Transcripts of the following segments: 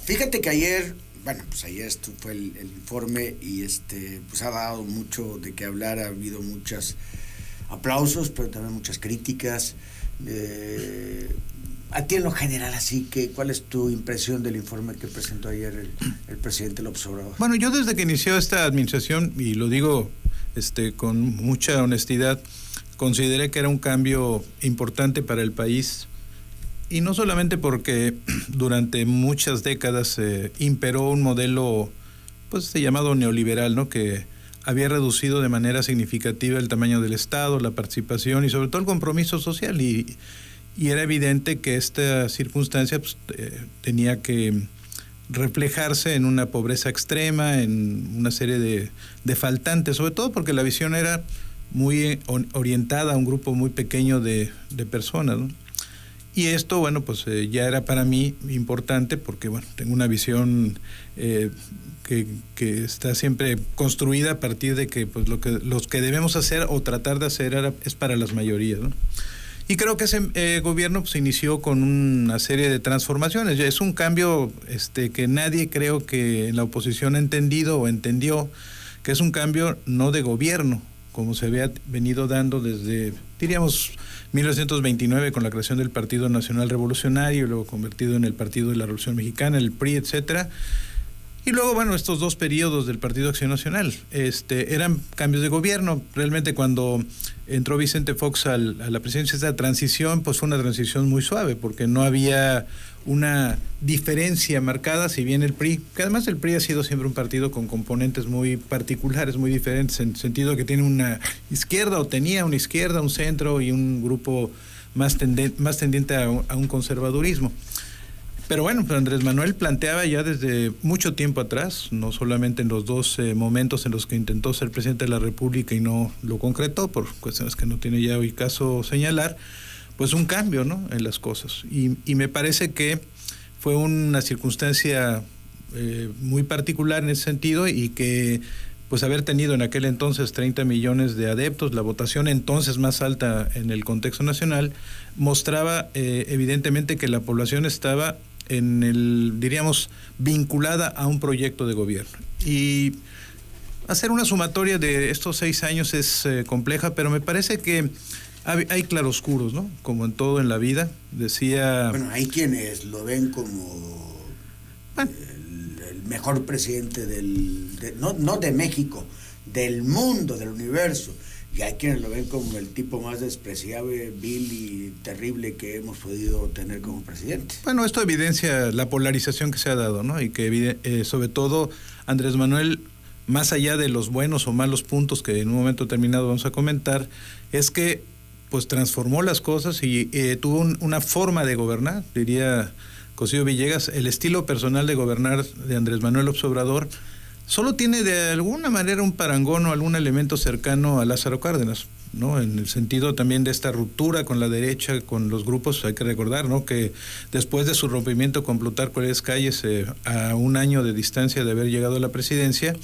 Fíjate que ayer, pues ayer fue el informe y pues ha dado mucho de qué hablar, ha habido muchos aplausos, pero también muchas críticas. A ti en lo general, así que, ¿cuál es tu impresión del informe que presentó ayer el presidente López Obrador? Bueno, yo desde que inició esta administración, y lo digo con mucha honestidad, consideré que era un cambio importante para el país, y no solamente porque durante muchas décadas imperó un modelo pues llamado neoliberal, ¿no?, que había reducido de manera significativa el tamaño del Estado, la participación y sobre todo el compromiso social, y era evidente que esta circunstancia pues, tenía que reflejarse en una pobreza extrema, en una serie de faltantes, sobre todo porque la visión era muy orientada a un grupo muy pequeño de personas, ¿no? Y esto, bueno, pues ya era para mí importante porque, bueno, tengo una visión que está siempre construida a partir de que pues los que debemos hacer o tratar de hacer es para las mayorías, ¿no? Y creo que ese gobierno pues inició con una serie de transformaciones. Ya es un cambio que nadie, creo que en la oposición ha entendido o entendió, que es un cambio no de gobierno, como se había venido dando desde, diríamos, 1929 con la creación del Partido Nacional Revolucionario, luego convertido en el Partido de la Revolución Mexicana, el PRI, etcétera. Y luego, bueno, estos dos periodos del Partido Acción Nacional, eran cambios de gobierno. Realmente cuando entró Vicente Fox a la presidencia, esta transición, pues fue una transición muy suave, porque no había una diferencia marcada, si bien el PRI, que además el PRI ha sido siempre un partido con componentes muy particulares, muy diferentes, en el sentido que tiene una izquierda, o tenía una izquierda, un centro y un grupo más tendiente a un conservadurismo. Pero bueno, pues Andrés Manuel planteaba ya desde mucho tiempo atrás, no solamente en los dos momentos en los que intentó ser presidente de la República y no lo concretó, por cuestiones que no tiene ya hoy caso señalar, pues un cambio, ¿no?, en las cosas. Y me parece que fue una circunstancia muy particular en ese sentido, y que pues haber tenido en aquel entonces 30 millones de adeptos, la votación entonces más alta en el contexto nacional, mostraba evidentemente que la población estaba diríamos, vinculada a un proyecto de gobierno. Y hacer una sumatoria de estos 6 años es compleja, pero me parece que hay claroscuros, ¿no? Como en todo en la vida, decía... Bueno, hay quienes lo ven como el mejor presidente no de México, del mundo, del universo. Y hay quienes lo ven como el tipo más despreciable, vil y terrible que hemos podido tener como presidente. Bueno, esto evidencia la polarización que se ha dado, ¿no? Y que sobre todo Andrés Manuel, más allá de los buenos o malos puntos que en un momento determinado vamos a comentar, es que pues transformó las cosas y tuvo una forma de gobernar, diría Cosío Villegas, el estilo personal de gobernar de Andrés Manuel López Obrador solo tiene de alguna manera un parangón o algún elemento cercano a Lázaro Cárdenas, ¿no? En el sentido también de esta ruptura con la derecha, con los grupos. Hay que recordar, ¿no?, que después de su rompimiento con Plutarco Elías Calles, a un año de distancia de haber llegado a la presidencia,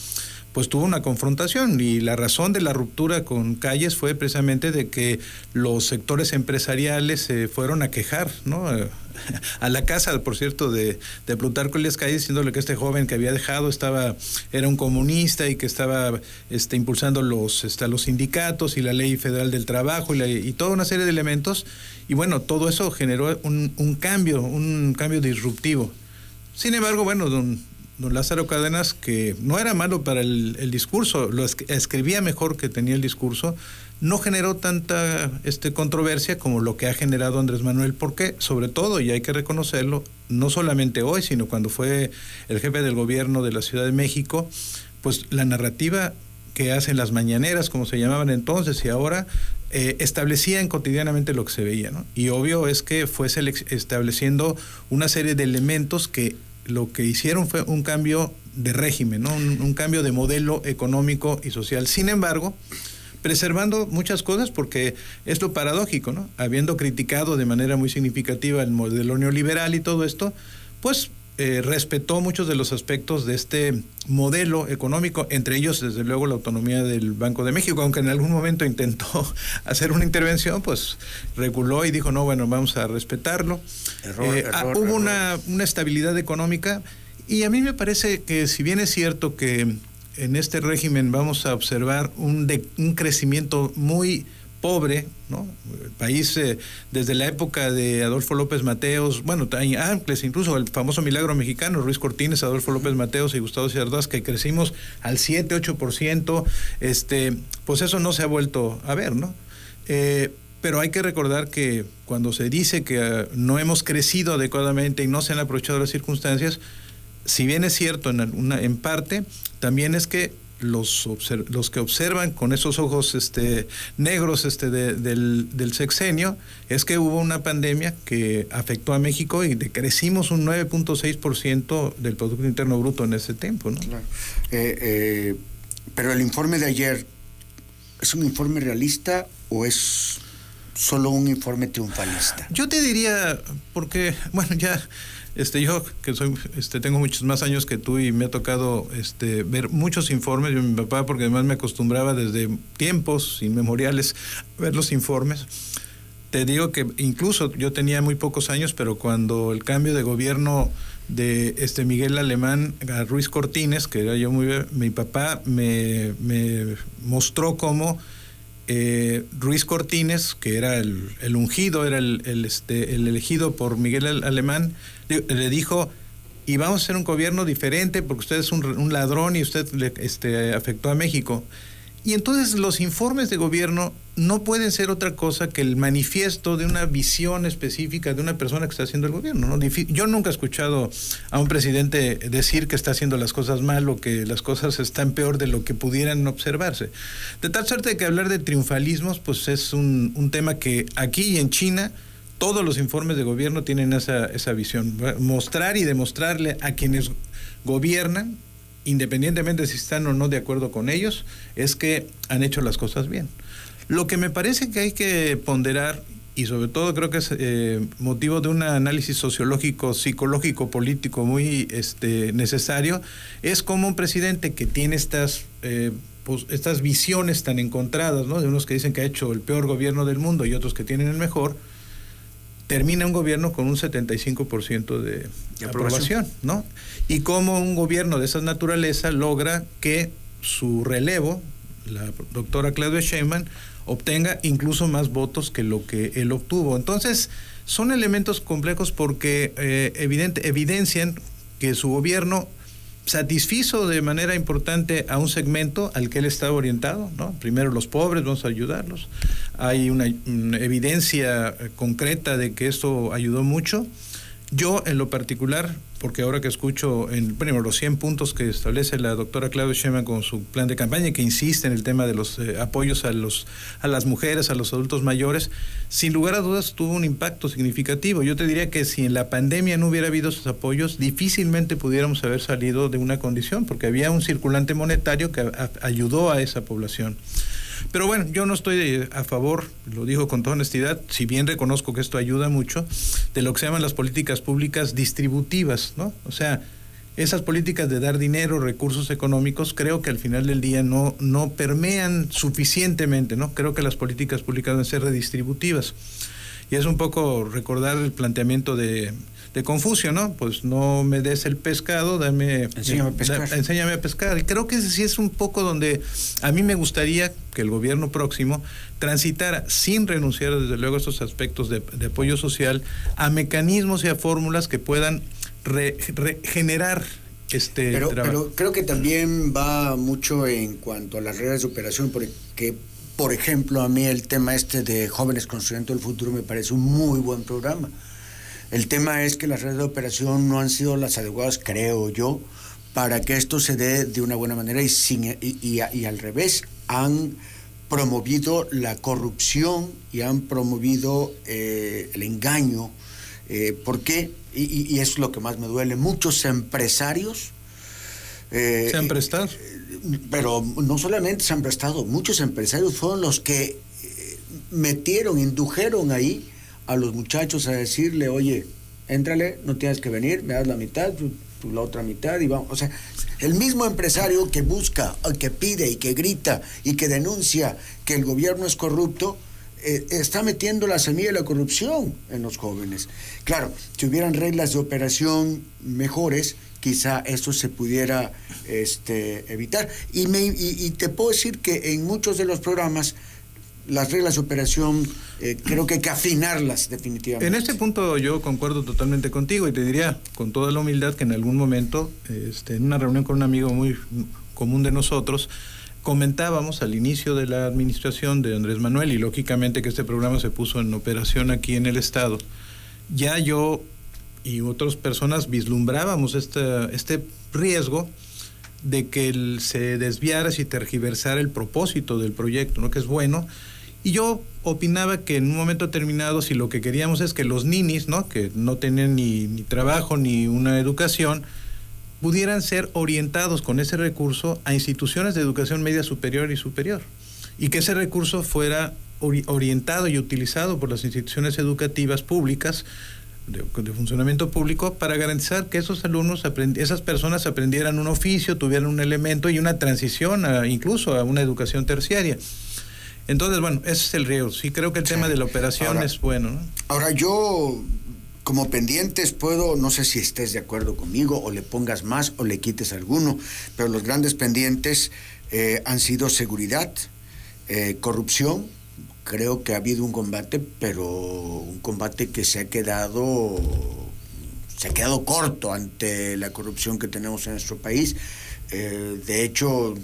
pues tuvo una confrontación, y la razón de la ruptura con Calles fue precisamente de que los sectores empresariales se fueron a quejar, ¿no?, a la casa, por cierto, de Plutarco Elías Calles, diciéndole que este joven que había dejado era un comunista y que estaba impulsando los sindicatos y la ley federal del trabajo y toda una serie de elementos. Y bueno, todo eso generó un cambio disruptivo. Sin embargo, bueno, don Lázaro Cárdenas, que no era malo para el discurso, lo escribía mejor que tenía el discurso, no generó tanta controversia como lo que ha generado Andrés Manuel, porque sobre todo, y hay que reconocerlo, no solamente hoy, sino cuando fue el jefe del gobierno de la Ciudad de México, pues la narrativa que hacen las mañaneras, como se llamaban entonces y ahora, establecían cotidianamente lo que se veía, ¿no? Y obvio es que fue estableciendo una serie de elementos que lo que hicieron fue un cambio de régimen, ¿no? Un cambio de modelo económico y social. Sin embargo, preservando muchas cosas, porque es lo paradójico, ¿no? Habiendo criticado de manera muy significativa el modelo neoliberal y todo esto, pues respetó muchos de los aspectos de este modelo económico, entre ellos, desde luego, la autonomía del Banco de México, aunque en algún momento intentó hacer una intervención, pues reculó y dijo, no, bueno, vamos a respetarlo. Hubo una estabilidad económica Y a mí me parece que si bien es cierto que en este régimen vamos a observar un crecimiento muy pobre, ¿no? El país desde la época de Adolfo López Mateos, bueno, antes incluso el famoso milagro mexicano, Ruiz Cortines, Adolfo López Mateos y Gustavo Díaz Ordaz, que crecimos al 7-8%, pues eso no se ha vuelto a ver, ¿no? Pero hay que recordar que cuando se dice que no hemos crecido adecuadamente y no se han aprovechado las circunstancias, si bien es cierto en parte, también es que los que observan con esos ojos negros del sexenio, es que hubo una pandemia que afectó a México y decrecimos un 9.6% del Producto Interno Bruto en ese tiempo, ¿no? Claro. Pero el informe de ayer, ¿es un informe realista o es solo un informe triunfalista? Yo te diría, porque, bueno, ya... yo que soy tengo muchos más años que tú y me ha tocado ver muchos informes. Yo, mi papá, porque además me acostumbraba desde tiempos inmemoriales a ver los informes. Te digo que incluso yo tenía muy pocos años, pero cuando el cambio de gobierno de Miguel Alemán a Ruiz Cortines, que era yo mi papá me mostró cómo Ruiz Cortines, que era el ungido, era el elegido por Miguel Alemán, le dijo: y vamos a hacer un gobierno diferente porque usted es un ladrón y usted afectó a México. Y entonces los informes de gobierno no pueden ser otra cosa que el manifiesto de una visión específica de una persona que está haciendo el gobierno, ¿no? Yo nunca he escuchado a un presidente decir que está haciendo las cosas mal o que las cosas están peor de lo que pudieran observarse. De tal suerte que hablar de triunfalismos, pues es un tema que aquí y en China todos los informes de gobierno tienen esa visión. Mostrar y demostrarle a quienes gobiernan, independientemente si están o no de acuerdo con ellos, es que han hecho las cosas bien. Lo que me parece que hay que ponderar, y sobre todo creo que es motivo de un análisis sociológico, psicológico, político muy necesario, es cómo un presidente que tiene estas visiones tan encontradas, ¿no? De unos que dicen que ha hecho el peor gobierno del mundo y otros que tienen el mejor, termina un gobierno con un 75% de aprobación, ¿no? Y cómo un gobierno de esa naturaleza logra que su relevo, la doctora Claudia Sheinbaum, obtenga incluso más votos que lo que él obtuvo. Entonces, son elementos complejos porque evidencian que su gobierno satisfizo de manera importante a un segmento al que él estaba orientado, ¿no? Primero los pobres, vamos a ayudarlos. Hay una evidencia concreta de que esto ayudó mucho. Yo, en lo particular, porque ahora que escucho los 100 puntos que establece la doctora Claudia Sheinbaum con su plan de campaña, que insiste en el tema de los apoyos a las mujeres, a los adultos mayores, sin lugar a dudas tuvo un impacto significativo. Yo te diría que si en la pandemia no hubiera habido esos apoyos, difícilmente pudiéramos haber salido de una condición, porque había un circulante monetario que ayudó a esa población. Pero bueno, yo no estoy a favor, lo digo con toda honestidad, si bien reconozco que esto ayuda mucho, de lo que se llaman las políticas públicas distributivas, ¿no? O sea, esas políticas de dar dinero, recursos económicos, creo que al final del día no permean suficientemente, ¿no? Creo que las políticas públicas deben ser redistributivas. Y es un poco recordar el planteamiento de Confucio, ¿no? Pues no me des el pescado, enséñame a pescar. Y creo que ese sí es un poco donde a mí me gustaría que el gobierno próximo transitara, sin renunciar desde luego a estos aspectos de apoyo social, a mecanismos y a fórmulas que puedan regenerar pero creo que también va mucho en cuanto a las reglas de operación, porque, por ejemplo, a mí el tema de Jóvenes Construyendo el Futuro me parece un muy buen programa. El tema es que las redes de operación no han sido las adecuadas, creo yo, para que esto se dé de una buena manera y al revés, han promovido la corrupción y han promovido el engaño. ¿Por qué? Y es lo que más me duele. Muchos empresarios... ¿Se han prestado? Pero no solamente se han prestado, muchos empresarios fueron los que indujeron ahí a los muchachos a decirle: oye, éntrale, no tienes que venir, me das la mitad, tú la otra mitad y vamos. O sea, el mismo empresario que busca, que pide y que grita y que denuncia que el gobierno es corrupto, está metiendo la semilla de la corrupción en los jóvenes. Claro, si hubieran reglas de operación mejores, quizá eso se pudiera evitar. Y te puedo decir que en muchos de los programas las reglas de operación creo que hay que afinarlas definitivamente. En este punto yo concuerdo totalmente contigo y te diría con toda la humildad que en algún momento, en una reunión con un amigo muy común de nosotros, comentábamos al inicio de la administración de Andrés Manuel, y lógicamente que este programa se puso en operación aquí en el Estado, ya yo y otras personas vislumbrábamos este riesgo de que se desviara y tergiversara el propósito del proyecto, ¿no? Que es bueno. Y yo opinaba que en un momento determinado, si lo que queríamos es que los ninis, ¿no? Que no tienen ni trabajo ni una educación, pudieran ser orientados con ese recurso a instituciones de educación media superior y superior, y que ese recurso fuera orientado y utilizado por las instituciones educativas públicas de funcionamiento público para garantizar que esos alumnos, esas personas aprendieran un oficio, tuvieran un elemento y una transición incluso a una educación terciaria. Entonces, bueno, ese es el riesgo. Sí, creo que el tema de la operación es bueno, ¿no? Ahora, yo como pendientes puedo, no sé si estés de acuerdo conmigo o le pongas más o le quites alguno, pero los grandes pendientes han sido seguridad, corrupción. Creo que ha habido un combate, pero un combate que se ha quedado corto ante la corrupción que tenemos en nuestro país. De hecho,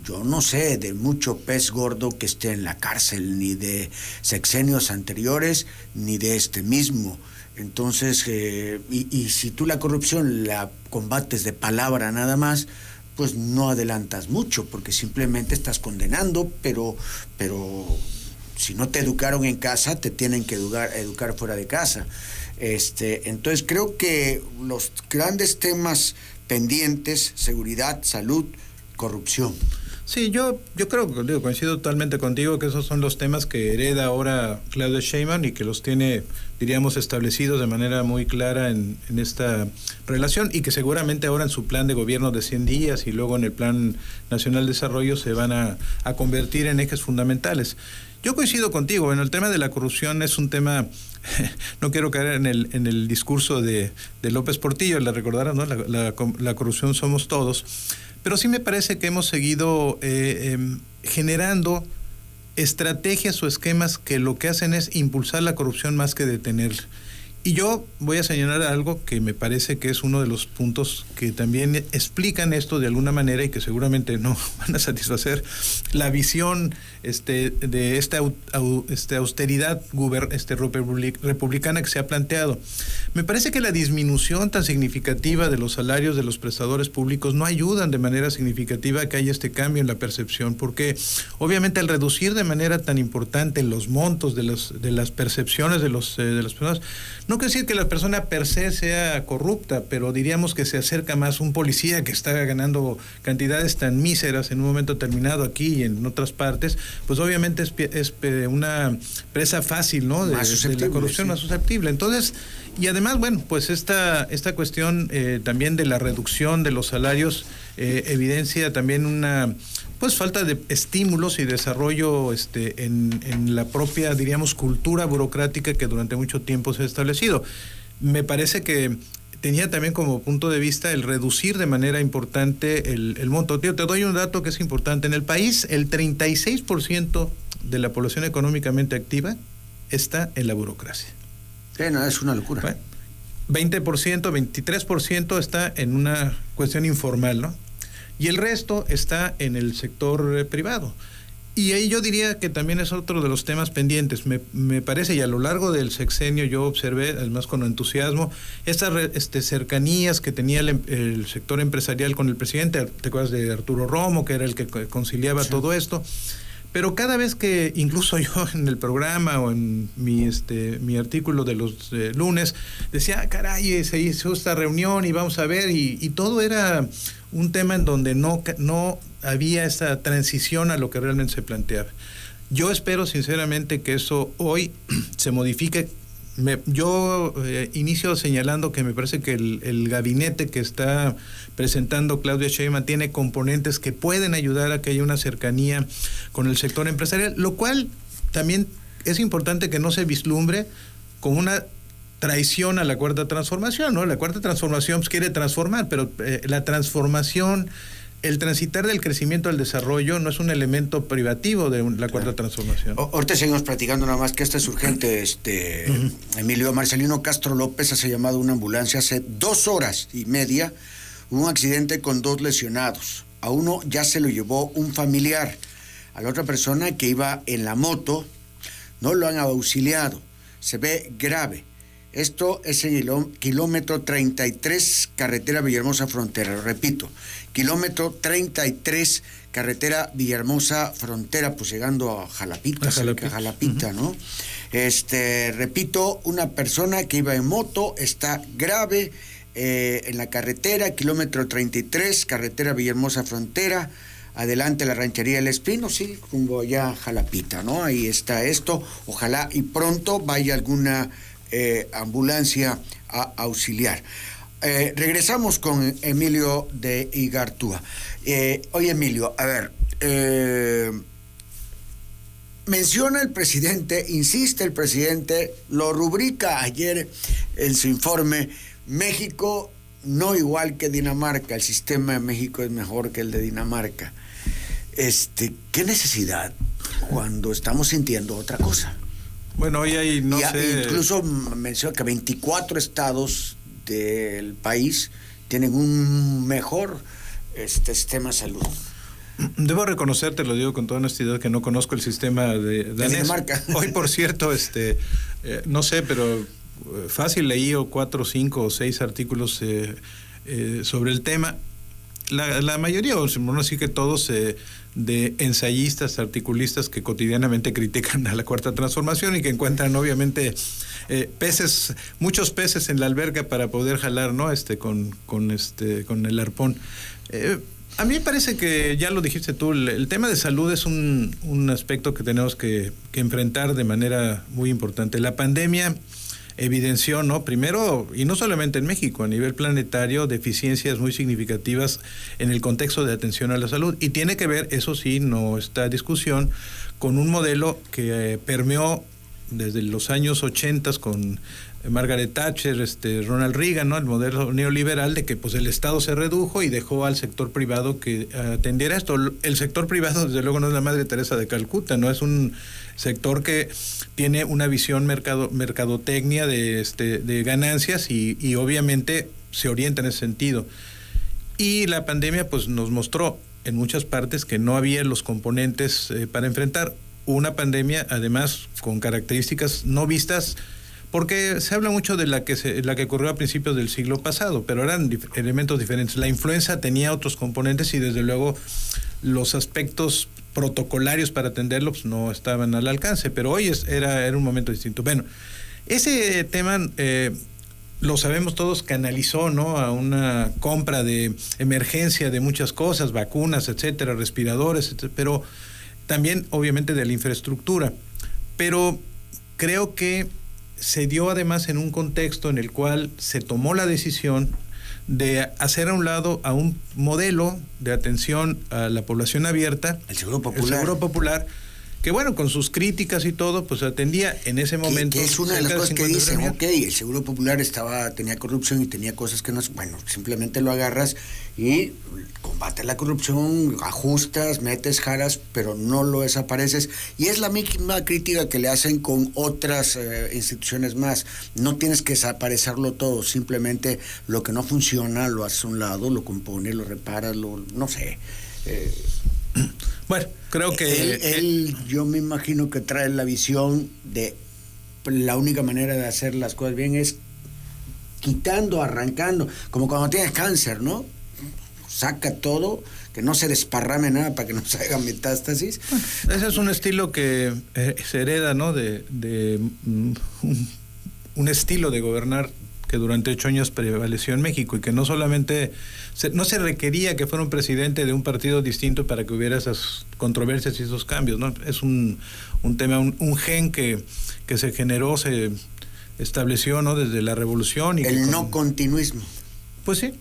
yo no sé de mucho pez gordo que esté en la cárcel, ni de sexenios anteriores, ni de este mismo. Entonces, y si tú la corrupción la combates de palabra nada más, pues no adelantas mucho, porque simplemente estás condenando, pero si no te educaron en casa, te tienen que educar fuera de casa. Entonces creo que los grandes temas pendientes, seguridad, salud, corrupción. Sí, yo creo, coincido totalmente contigo que esos son los temas que hereda ahora Claudia Sheinbaum y que los tiene, diríamos, establecidos de manera muy clara en esta relación, y que seguramente ahora en su plan de gobierno de 100 días y luego en el Plan Nacional de Desarrollo se van a convertir en ejes fundamentales. Yo coincido contigo, bueno, el tema de la corrupción es un tema, no quiero caer en el discurso de López Portillo, le recordarán, ¿no? La corrupción somos todos. Pero sí me parece que hemos seguido generando estrategias o esquemas que lo que hacen es impulsar la corrupción más que detenerla. Y yo voy a señalar algo que me parece que es uno de los puntos que también explican esto de alguna manera y que seguramente no van a satisfacer la visión de esta austeridad republicana que se ha planteado. Me parece que la disminución tan significativa de los salarios de los prestadores públicos no ayudan de manera significativa a que haya este cambio en la percepción, porque obviamente al reducir de manera tan importante los montos de las percepciones de las personas, no quiere decir que la persona per se sea corrupta, pero diríamos que se acerca más un policía que está ganando cantidades tan míseras en un momento determinado aquí y en otras partes, pues obviamente es una presa fácil, ¿no? De la corrupción, sí. Más susceptible. Entonces, y además, bueno, pues esta cuestión también de la reducción de los salarios evidencia también una pues falta de estímulos y desarrollo en la propia, diríamos, cultura burocrática que durante mucho tiempo se ha establecido. Me parece que tenía también como punto de vista el reducir de manera importante el monto. Tío, te doy un dato que es importante. En el país, el 36% de la población económicamente activa está en la burocracia. Sí, no, es una locura. Bueno, 20%, 23% está en una cuestión informal, ¿no? Y el resto está en el sector privado. Y ahí yo diría que también es otro de los temas pendientes. Me parece, y a lo largo del sexenio yo observé, además con entusiasmo, estas cercanías que tenía el sector empresarial con el presidente. ¿Te acuerdas de Arturo Romo, que era el que conciliaba todo esto? Pero cada vez que, incluso yo en el programa o en mi artículo de los lunes, decía, caray, se hizo esta reunión y vamos a ver, y todo era un tema en donde no había esa transición a lo que realmente se planteaba. Yo espero sinceramente que eso hoy se modifique. Yo inicio señalando que me parece que el gabinete que está presentando Claudia Sheinbaum tiene componentes que pueden ayudar a que haya una cercanía con el sector empresarial, lo cual también es importante que no se vislumbre como una traiciona la Cuarta Transformación, ¿no? La Cuarta Transformación pues, quiere transformar, pero la transformación, el transitar del crecimiento al desarrollo no es un elemento privativo de la Cuarta Transformación. Ahorita seguimos platicando nada más que esto es urgente. Emilio, Marcelino Castro López hace llamado a una ambulancia hace 2 horas y media, un accidente con 2 lesionados. A uno ya se lo llevó un familiar, a la otra persona que iba en la moto no lo han auxiliado, se ve grave. Esto es en el kilómetro 33, carretera Villahermosa Frontera. Lo repito, kilómetro 33, carretera Villahermosa Frontera, pues llegando a Jalapita, Jalapita, ¿no? Repito, una persona que iba en moto está grave en la carretera, kilómetro 33, carretera Villahermosa Frontera. Adelante la ranchería El Espino, sí, rumbo allá a Jalapita, ¿no? Ahí está esto. Ojalá y pronto vaya alguna ambulancia a auxiliar. Regresamos con Emilio de Igartua. Oye, Emilio, a ver, menciona el presidente, insiste el presidente, lo rubrica ayer en su informe, México no igual que Dinamarca, el sistema de México es mejor que el de Dinamarca. ¿Qué necesidad cuando estamos sintiendo otra cosa? Bueno, hoy hay, no sé... Incluso menciona que 24 estados del país tienen un mejor sistema de salud. Debo reconocer, te lo digo con toda honestidad, que no conozco el sistema de Dinamarca. Hoy, por cierto, no sé, pero fácil leí 4, 5 o 6 artículos sobre el tema. La mayoría, o no decir que todos, de ensayistas, articulistas que cotidianamente critican a la Cuarta Transformación y que encuentran obviamente muchos peces en la alberca para poder jalar, ¿no? Con el arpón. A mí me parece que, ya lo dijiste tú, el tema de salud es un aspecto que tenemos que enfrentar de manera muy importante. La pandemia evidenció, ¿no? Primero, y no solamente en México, a nivel planetario, deficiencias muy significativas en el contexto de atención a la salud. Y tiene que ver, eso sí, no está discusión, con un modelo que permeó desde los años 80 con Margaret Thatcher, Ronald Reagan, ¿no? El modelo neoliberal de que pues el Estado se redujo y dejó al sector privado que atendiera esto. El sector privado, desde luego, no es la Madre Teresa de Calcuta, no es un sector que tiene una visión mercadotecnia de ganancias y obviamente se orienta en ese sentido. Y la pandemia pues nos mostró en muchas partes que no había los componentes para enfrentar una pandemia, además con características no vistas, porque se habla mucho de la que ocurrió a principios del siglo pasado, pero eran elementos diferentes. La influenza tenía otros componentes y desde luego los aspectos protocolarios para atenderlo pues, no estaban al alcance, pero hoy era un momento distinto. Bueno, ese tema lo sabemos todos, canalizó, ¿no?, a una compra de emergencia de muchas cosas, vacunas, etcétera, respiradores, etcétera, pero también obviamente de la infraestructura. Pero creo que se dio además en un contexto en el cual se tomó la decisión de hacer a un lado a un modelo de atención a la población abierta, el Seguro Popular. El Seguro Popular, que bueno, con sus críticas y todo, pues atendía en ese momento. Que es una de las cosas que dicen, ok, el Seguro Popular tenía corrupción y tenía cosas que no, bueno, simplemente lo agarras y combate la corrupción, ajustas, metes jaras, pero no lo desapareces. Y es la misma crítica que le hacen con otras instituciones más. No tienes que desaparecerlo todo, simplemente lo que no funciona lo haces a un lado, lo compones, lo reparas, no sé. Bueno, creo que él yo me imagino que trae la visión de la única manera de hacer las cosas bien es quitando, arrancando, como cuando tienes cáncer, ¿no? Saca todo, que no se desparrame nada para que no se haga metástasis. Ese es un estilo que se hereda, ¿no? De un estilo de gobernar que durante 8 años prevaleció en México y que no solamente no se requería que fuera un presidente de un partido distinto para que hubiera esas controversias y esos cambios, ¿no? Es un tema, un gen que se generó, se estableció, ¿no?, desde la revolución. Y no continuismo. Pues sí,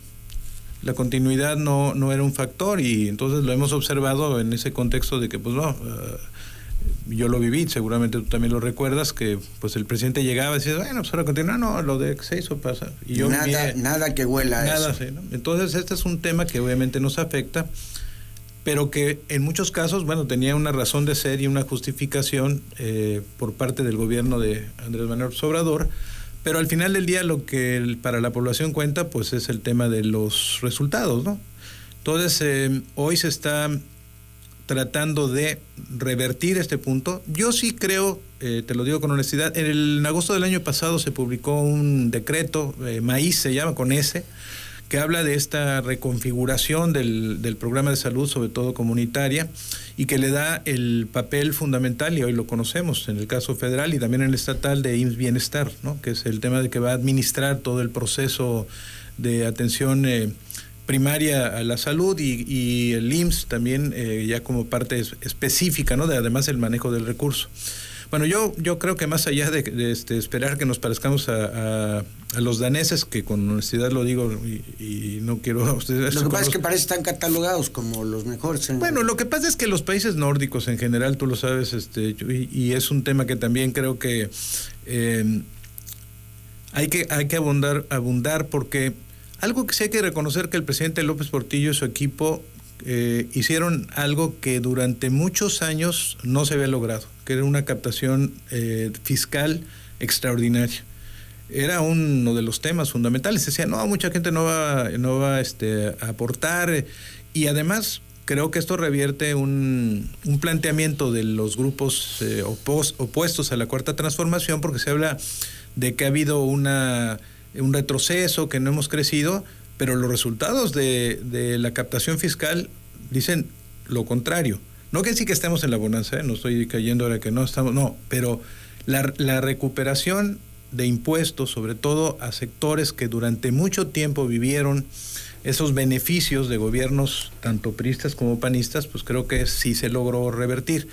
la continuidad no era un factor y entonces lo hemos observado en ese contexto de que pues no, yo lo viví, seguramente tú también lo recuerdas, que pues el presidente llegaba y decía, bueno, pues ahora continúa, no, lo de que se hizo pasa. Y yo nada que huela a eso. Sí, ¿no? Entonces este es un tema que obviamente nos afecta, pero que en muchos casos, bueno, tenía una razón de ser y una justificación por parte del gobierno de Andrés Manuel López Obrador, pero al final del día lo que para la población cuenta, pues es el tema de los resultados, ¿no? Entonces, hoy se está tratando de revertir este punto. Yo sí creo, te lo digo con honestidad, en agosto del año pasado se publicó un decreto, MAIS se llama, con S, que habla de esta reconfiguración del programa de salud, sobre todo comunitaria, y que le da el papel fundamental, y hoy lo conocemos en el caso federal y también en el estatal, de IMSS Bienestar, ¿no? Que es el tema de que va a administrar todo el proceso de atención primaria a la salud y el IMSS también ya como parte específica, ¿no? De además el manejo del recurso. Bueno, yo creo que más allá de esperar que nos parezcamos a los daneses, que con honestidad lo digo y no quiero a ustedes... Lo que pasa es que parece que están catalogados como los mejores. Bueno, lo que pasa es que los países nórdicos en general, tú lo sabes, y es un tema que también creo que hay que abundar porque algo que sí hay que reconocer, que el presidente López Portillo y su equipo hicieron algo que durante muchos años no se había logrado, que era una captación fiscal extraordinaria. Era uno de los temas fundamentales. Decía, no, mucha gente no va a aportar, y además creo que esto revierte un planteamiento de los grupos opuestos a la Cuarta Transformación, porque se habla de que ha habido un retroceso, que no hemos crecido, pero los resultados de la captación fiscal dicen lo contrario. No que sí que estemos en la bonanza, no estoy cayendo ahora que no estamos, no, pero la recuperación de impuestos, sobre todo a sectores que durante mucho tiempo vivieron esos beneficios de gobiernos tanto priistas como panistas, pues creo que sí se logró revertir.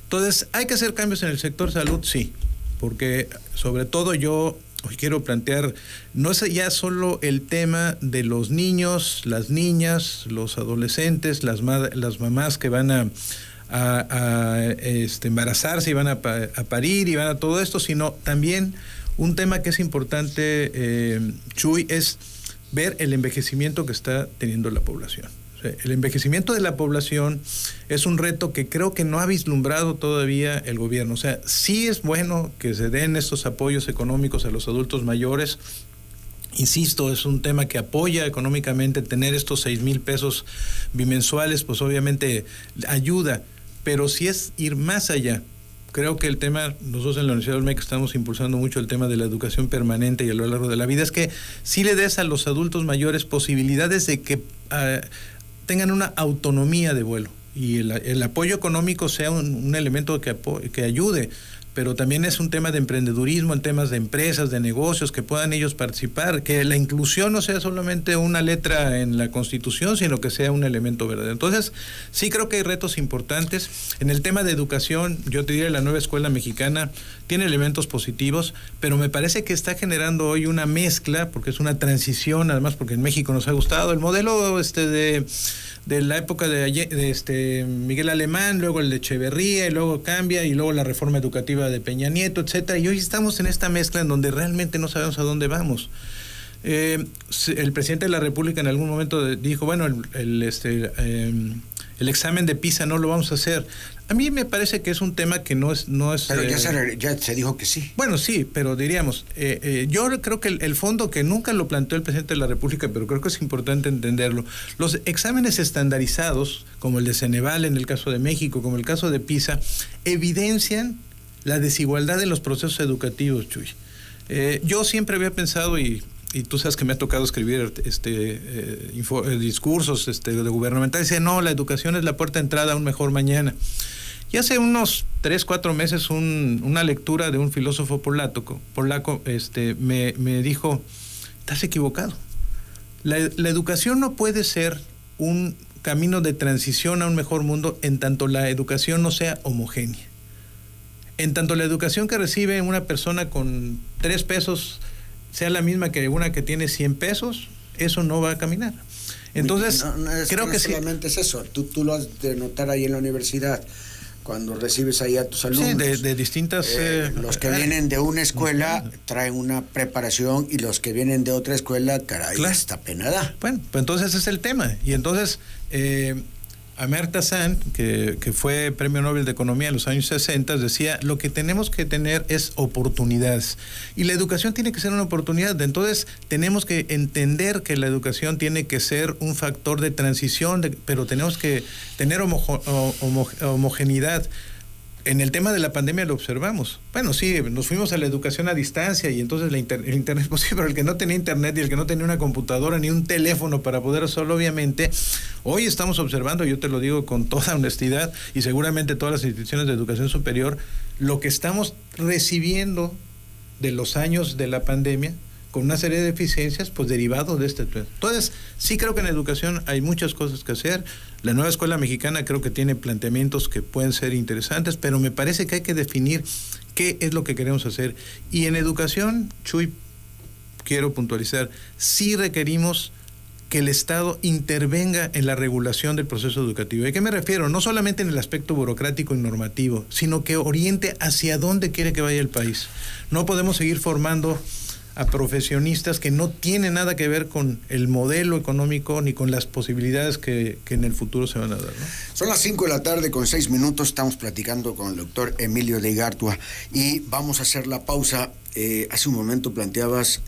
Entonces, ¿hay que hacer cambios en el sector salud? Sí, porque sobre todo yo hoy quiero plantear, no es ya solo el tema de los niños, las niñas, los adolescentes, las mamás que van a embarazarse y van a parir y van a todo esto, sino también un tema que es importante, Chuy, es ver el envejecimiento que está teniendo la población. O sea, el envejecimiento de la población es un reto que creo que no ha vislumbrado todavía el gobierno. O sea, sí es bueno que se den estos apoyos económicos a los adultos mayores. Insisto, es un tema que apoya económicamente. Tener estos 6,000 pesos bimensuales, pues obviamente ayuda, pero sí es ir más allá. Creo que el tema, nosotros en la Universidad de Olmeca estamos impulsando mucho el tema de la educación permanente y a lo largo de la vida, es que sí le des a los adultos mayores posibilidades de que tengan una autonomía de vuelo, y el apoyo económico sea un elemento que ayude, pero también es un tema de emprendedurismo, en temas de empresas, de negocios, que puedan ellos participar, que la inclusión no sea solamente una letra en la Constitución, sino que sea un elemento verdadero. Entonces, sí creo que hay retos importantes. En el tema de educación, yo te diría, la nueva escuela mexicana tiene elementos positivos, pero me parece que está generando hoy una mezcla, porque es una transición, además porque en México nos ha gustado el modelo de la época de Miguel Alemán, luego el de Echeverría, y luego cambia, y luego la reforma educativa de Peña Nieto, etcétera, y hoy estamos en esta mezcla en donde realmente no sabemos a dónde vamos. El presidente de la República en algún momento dijo, bueno, el examen de PISA no lo vamos a hacer. A mí me parece que es un tema que no es pero ya se dijo que sí. Bueno, sí, pero diríamos, yo creo que el fondo, que nunca lo planteó el presidente de la República, pero creo que es importante entenderlo, los exámenes estandarizados, como el de Ceneval en el caso de México, como el caso de PISA, evidencian la desigualdad en los procesos educativos, Chuy. Yo siempre había pensado, y tú sabes que me ha tocado escribir discursos de gubernamentales, dice, no, la educación es la puerta de entrada a un mejor mañana. Y hace unos 3-4 meses una lectura de un filósofo polaco me dijo, estás equivocado. La educación no puede ser un camino de transición a un mejor mundo en tanto la educación no sea homogénea. En tanto la educación que recibe una persona con 3 pesos sea la misma que una que tiene 100 pesos, eso no va a caminar. Entonces, creo que solamente es eso. Tú lo has de notar ahí en la universidad. cuando recibes ahí a tus alumnos. Sí, de distintas... los que vienen de una escuela traen una preparación y los que vienen de otra escuela, caray, claro, está penada. Bueno, pues entonces ese es el tema. Y entonces, Amartya Sen, que fue Premio Nobel de Economía en los años 60, decía, lo que tenemos que tener es oportunidades. Y la educación tiene que ser una oportunidad. Entonces, tenemos que entender que la educación tiene que ser un factor de transición, pero tenemos que tener homogeneidad. En el tema de la pandemia lo observamos. Bueno, sí, nos fuimos a la educación a distancia y entonces el internet, pues sí, pero el que no tenía internet y el que no tenía una computadora ni un teléfono para poder hacerlo, obviamente, hoy estamos observando, yo te lo digo con toda honestidad, y seguramente todas las instituciones de educación superior, lo que estamos recibiendo de los años de la pandemia, con una serie de deficiencias, pues derivados de este. Entonces, sí creo que en educación hay muchas cosas que hacer. La nueva escuela mexicana creo que tiene planteamientos que pueden ser interesantes, pero me parece que hay que definir qué es lo que queremos hacer. Y en educación, Chuy, quiero puntualizar, sí requerimos que el Estado intervenga en la regulación del proceso educativo. ¿A qué me refiero? No solamente en el aspecto burocrático y normativo, sino que oriente hacia dónde quiere que vaya el país. No podemos seguir formando a profesionistas que no tienen nada que ver con el modelo económico ni con las posibilidades que en el futuro se van a dar, ¿no? Son las 5:06 p.m, estamos platicando con el doctor Emilio de Igartua y vamos a hacer la pausa. Hace un momento planteabas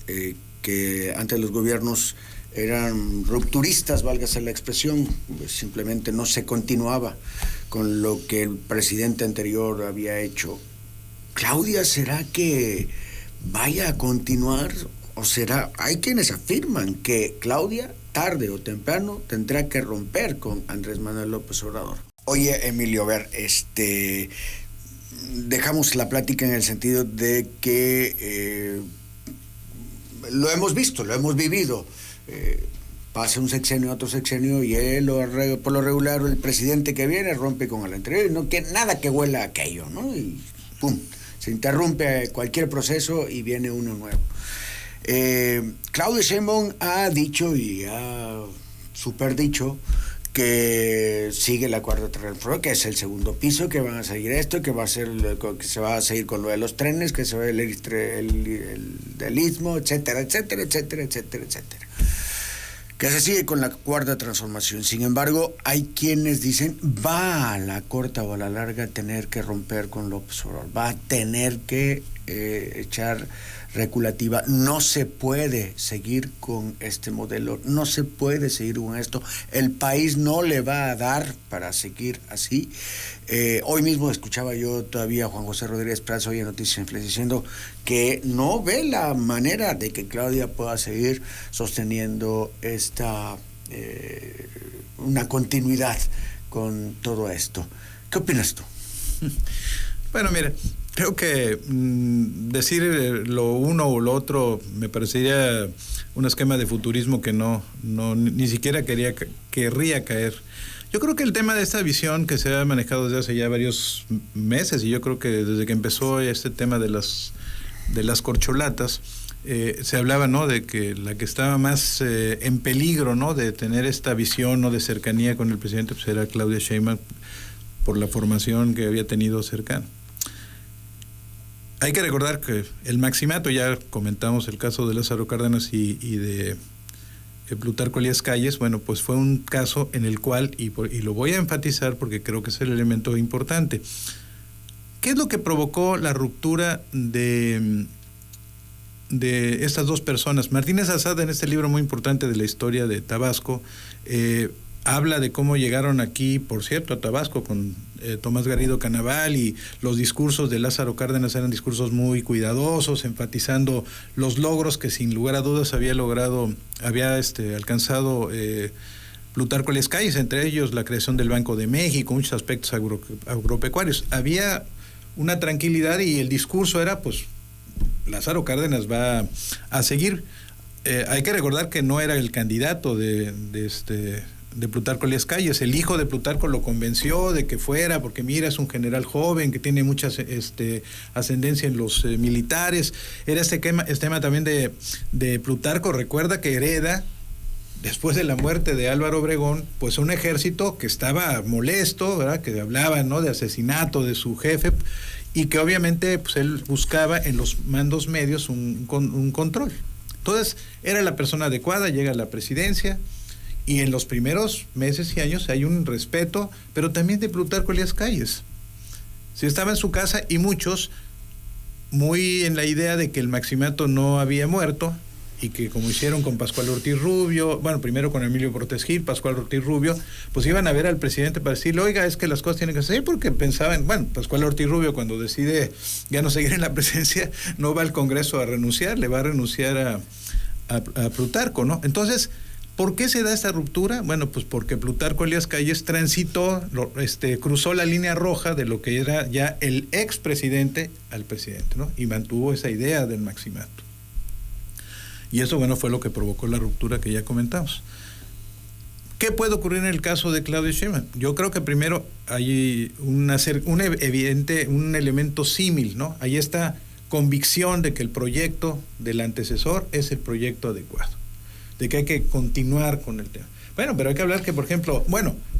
que antes los gobiernos eran rupturistas, válgase la expresión, pues simplemente no se continuaba con lo que el presidente anterior había hecho. Claudia, ¿será que vaya a continuar? ¿O será? Hay quienes afirman que Claudia, tarde o temprano, tendrá que romper con Andrés Manuel López Obrador. Oye, Emilio, a ver, dejamos la plática en el sentido de que lo hemos visto, lo hemos vivido. Pasa un sexenio, otro sexenio, y por lo regular el presidente que viene rompe con el anterior, y no quiere nada que huela a aquello, ¿no? Y ¡pum! Se interrumpe cualquier proceso y viene uno nuevo. Claudia Sheinbaum ha dicho y ha superdicho que sigue la cuarta transformación, que es el segundo piso, que van a seguir esto, que se va a seguir con lo de los trenes, que se va el del istmo, etcétera, etcétera, etcétera, etcétera, etcétera. Que se sigue con la cuarta transformación. Sin embargo, hay quienes dicen, va a la corta o a la larga tener que romper con López Obrador, va a tener que echar reculativa. No se puede seguir con este modelo, no se puede seguir con esto. El país no le va a dar para seguir así. Hoy mismo escuchaba yo todavía a Juan José Rodríguez Prazo hoy en Noticias en Flash diciendo que no ve la manera de que Claudia pueda seguir sosteniendo una continuidad con todo esto. ¿Qué opinas tú? Bueno, mira, creo que decir lo uno o lo otro me parecería un esquema de futurismo que ni siquiera querría caer. Yo creo que el tema de esta visión que se ha manejado desde hace ya varios meses, y yo creo que desde que empezó este tema de las corcholatas, se hablaba, ¿no?, de que la que estaba más en peligro, ¿no?, de tener esta visión, ¿no?, de cercanía con el presidente, pues era Claudia Sheinbaum, por la formación que había tenido cercana. Hay que recordar que el maximato, ya comentamos el caso de Lázaro Cárdenas y de Plutarco Elías Calles, bueno, pues fue un caso en el cual, y lo voy a enfatizar porque creo que es el elemento importante, ¿qué es lo que provocó la ruptura de estas dos personas? Martínez Azad, en este libro muy importante de la historia de Tabasco, habla de cómo llegaron aquí, por cierto, a Tabasco con Tomás Garrido Canaval, y los discursos de Lázaro Cárdenas eran discursos muy cuidadosos, enfatizando los logros que sin lugar a dudas había alcanzado Plutarco Elías Calles, entre ellos la creación del Banco de México, muchos aspectos agropecuarios. Había una tranquilidad y el discurso era, pues, Lázaro Cárdenas va a seguir. Hay que recordar que no era el candidato de Plutarco Elías Calles. El hijo de Plutarco lo convenció de que fuera, porque mira, es un general joven que tiene mucha ascendencia en los militares. Era este tema también de Plutarco. Recuerda que hereda después de la muerte de Álvaro Obregón, pues un ejército que estaba molesto, ¿verdad? Que hablaba, ¿no?, de asesinato de su jefe, y que obviamente pues él buscaba en los mandos medios un control. Entonces, era la persona adecuada, llega a la presidencia, y en los primeros meses y años hay un respeto, pero también de Plutarco Elías Calles. Si estaba en su casa, y muchos, muy en la idea de que el Maximato no había muerto, y que como hicieron con Pascual Ortiz Rubio, bueno, primero con Emilio Portes Gil, Pascual Ortiz Rubio, pues iban a ver al presidente para decirle, oiga, es que las cosas tienen que ser, porque pensaban, bueno, Pascual Ortiz Rubio cuando decide ya no seguir en la presidencia, no va al Congreso a renunciar, le va a renunciar a Plutarco, ¿no? Entonces, ¿por qué se da esta ruptura? Bueno, pues porque Plutarco Elías Calles transitó, cruzó la línea roja de lo que era ya el expresidente al presidente, ¿no? Y mantuvo esa idea del Maximato. Y eso, bueno, fue lo que provocó la ruptura que ya comentamos. ¿Qué puede ocurrir en el caso de Claudia Sheinbaum? Yo creo que primero hay un elemento símil, ¿no? Hay esta convicción de que el proyecto del antecesor es el proyecto adecuado, de que hay que continuar con el tema. Bueno, pero hay que hablar que, por ejemplo,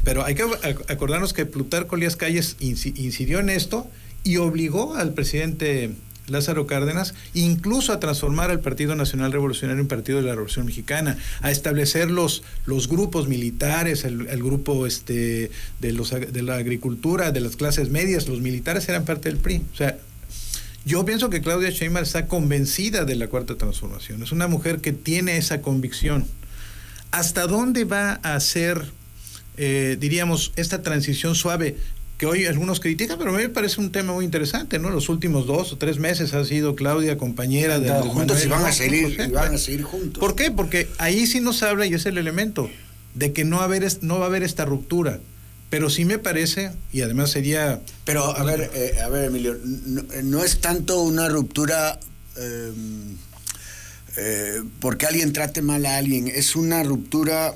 pero hay que acordarnos que Plutarco Elías Calles incidió en esto y obligó al presidente Lázaro Cárdenas incluso a transformar al Partido Nacional Revolucionario en Partido de la Revolución Mexicana, a establecer los grupos militares, el grupo de la agricultura, de las clases medias. Los militares eran parte del PRI. O sea, yo pienso que Claudia Sheinbaum está convencida de la Cuarta Transformación. Es una mujer que tiene esa convicción. ¿Hasta dónde va a hacer, diríamos, esta transición suave? Que hoy algunos critican, pero a mí me parece un tema muy interesante, ¿no? Los últimos 2 o 3 meses ha sido Claudia compañera de Andrés juntos Manuel, y van a seguir juntos. ¿Por qué? Porque ahí sí nos habla, y es el elemento, de que no va a haber esta ruptura. Pero sí me parece, y además sería... Pero, a ver, Emilio, no es tanto una ruptura porque alguien trate mal a alguien, es una ruptura...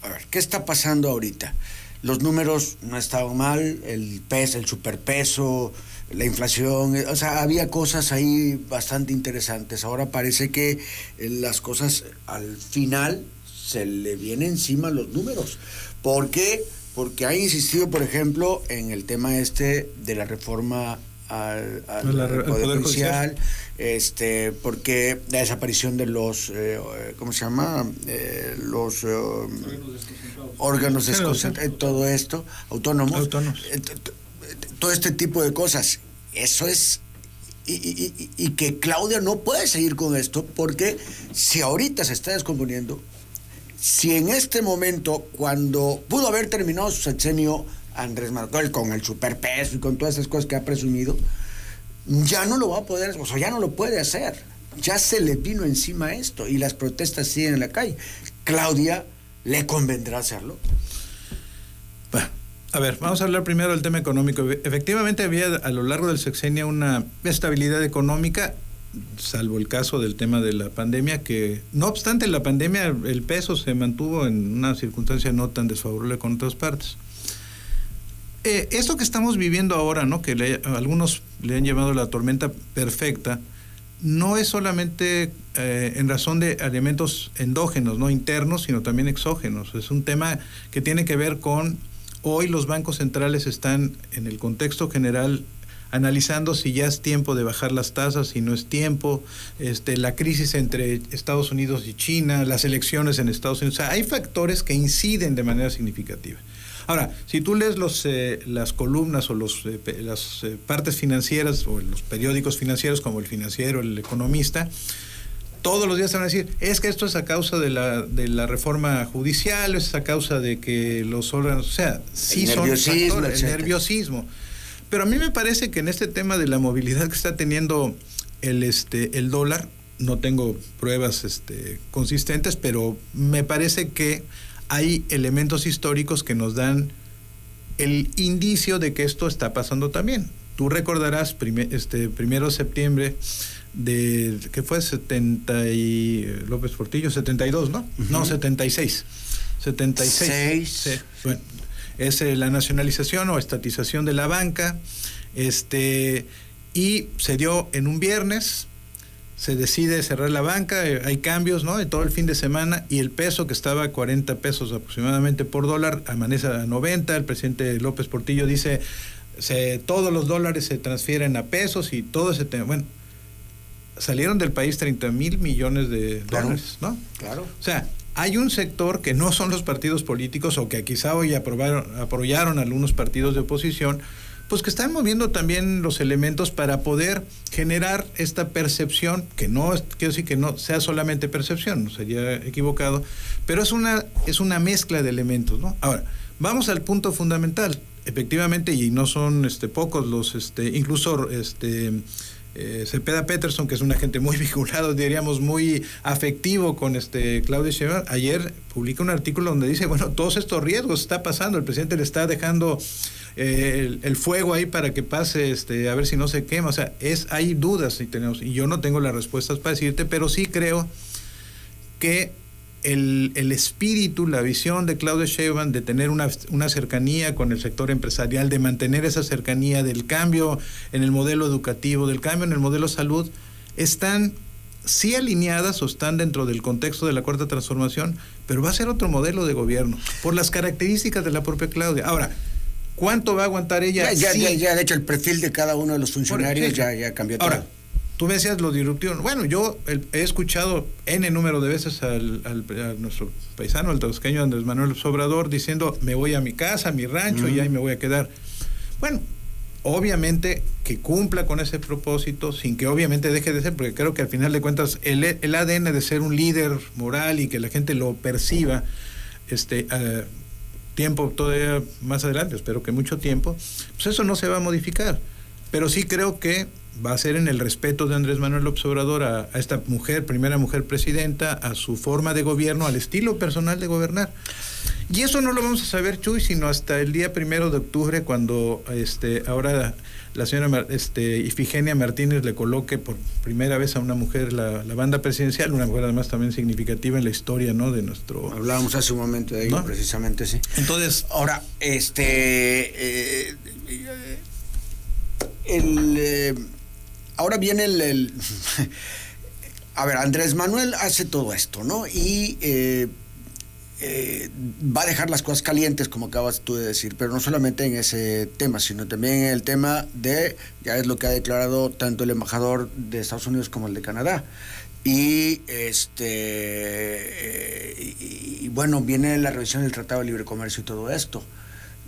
A ver, ¿qué está pasando ahorita? Los números no estaban mal, el superpeso, la inflación, o sea, había cosas ahí bastante interesantes. Ahora parece que las cosas al final se le vienen encima los números. ¿Por qué? Porque ha insistido, por ejemplo, en el tema de la reforma al Poder Judicial, porque la desaparición de los, ¿cómo se llama? Los órganos desconcentrados, todo esto, autónomos. Todo este tipo de cosas. Eso es... Y que Claudia no puede seguir con esto, porque si ahorita se está descomponiendo, si en este momento, cuando pudo haber terminado su sexenio Andrés Manuel con el superpeso y con todas esas cosas que ha presumido, ya no lo va a poder, o sea, ya no lo puede hacer. Ya se le vino encima esto y las protestas siguen en la calle. Claudia, ¿le convendrá hacerlo? Bueno, a ver, vamos a hablar primero del tema económico. Efectivamente había a lo largo del sexenio una estabilidad económica, salvo el caso del tema de la pandemia, que no obstante la pandemia el peso se mantuvo en una circunstancia no tan desfavorable con otras partes. Esto que estamos viviendo ahora, ¿no?, que algunos le han llamado la tormenta perfecta, no es solamente en razón de elementos endógenos, no internos, sino también exógenos. Es un tema que tiene que ver con, hoy los bancos centrales están en el contexto general analizando si ya es tiempo de bajar las tasas, si no es tiempo, la crisis entre Estados Unidos y China, las elecciones en Estados Unidos. O sea, hay factores que inciden de manera significativa. Ahora, si tú lees las columnas o las partes financieras o los periódicos financieros como El Financiero, El Economista, todos los días te van a decir, es que esto es a causa de la reforma judicial, es a causa de que los órganos, o sea, sí son factores, el nerviosismo. Pero a mí me parece que en este tema de la movilidad que está teniendo el dólar, no tengo pruebas consistentes, pero me parece que hay elementos históricos que nos dan el indicio de que esto está pasando también. Tú recordarás, 1 de septiembre que fue 70 y López Portillo, 72, ¿no? Uh-huh. No, 76. 76. Sí. Bueno, es la nacionalización o estatización de la banca, y se dio en un viernes, se decide cerrar la banca, hay cambios, ¿no? De todo el fin de semana, y el peso que estaba a 40 pesos aproximadamente por dólar amanece a 90. El presidente López Portillo dice todos los dólares se transfieren a pesos y todo ese tema. Bueno, salieron del país 30,000 millones de dólares, ¿no? Claro. O sea, hay un sector que no son los partidos políticos, o que quizá hoy apoyaron algunos partidos de oposición, pues que están moviendo también los elementos para poder generar esta percepción, que no quiero decir que no sea solamente percepción, no sería equivocado, pero es una mezcla de elementos, ¿no? Ahora, vamos al punto fundamental. Efectivamente, y no son pocos los incluso Cepeda Peterson, que es un agente muy vinculado, diríamos muy afectivo con Claudia Sheinbaum, ayer publica un artículo donde dice, bueno, todos estos riesgos está pasando, el presidente le está dejando el fuego ahí para que pase, a ver si no se quema. O sea, hay dudas y yo no tengo las respuestas para decirte, pero sí creo que el espíritu, la visión de Claudia Sheinbaum de tener una cercanía con el sector empresarial, de mantener esa cercanía, del cambio en el modelo educativo, del cambio en el modelo salud, están sí alineadas o están dentro del contexto de la Cuarta Transformación, pero va a ser otro modelo de gobierno, por las características de la propia Claudia. Ahora, ¿cuánto va a aguantar ella? Ya, de hecho, el perfil de cada uno de los funcionarios ya cambió todo. Ahora, tú me decías lo disruptivo. Bueno, yo he escuchado N número de veces a nuestro paisano, el tabasqueño Andrés Manuel López Obrador, diciendo, me voy a mi casa, a mi rancho, y ahí me voy a quedar. Bueno, obviamente que cumpla con ese propósito, sin que obviamente deje de ser, porque creo que al final de cuentas el ADN de ser un líder moral y que la gente lo perciba, tiempo todavía más adelante, espero que mucho tiempo, pues eso no se va a modificar. Pero sí creo que va a ser en el respeto de Andrés Manuel López Obrador a esta mujer, primera mujer presidenta, a su forma de gobierno, al estilo personal de gobernar. Y eso no lo vamos a saber, Chuy, sino hasta el día 1 de octubre, cuando ahora la señora Ifigenia Martínez le coloque por primera vez a una mujer la banda presidencial, una mujer además también significativa en la historia, ¿no?, de nuestro... Hablábamos hace un momento de ello, ¿no? Precisamente, sí. Entonces, ahora, ahora viene a ver, Andrés Manuel hace todo esto, ¿no? Y va a dejar las cosas calientes, como acabas tú de decir, pero no solamente en ese tema, sino también en el tema ya es lo que ha declarado tanto el embajador de Estados Unidos como el de Canadá. Y bueno, viene la revisión del Tratado de Libre Comercio y todo esto.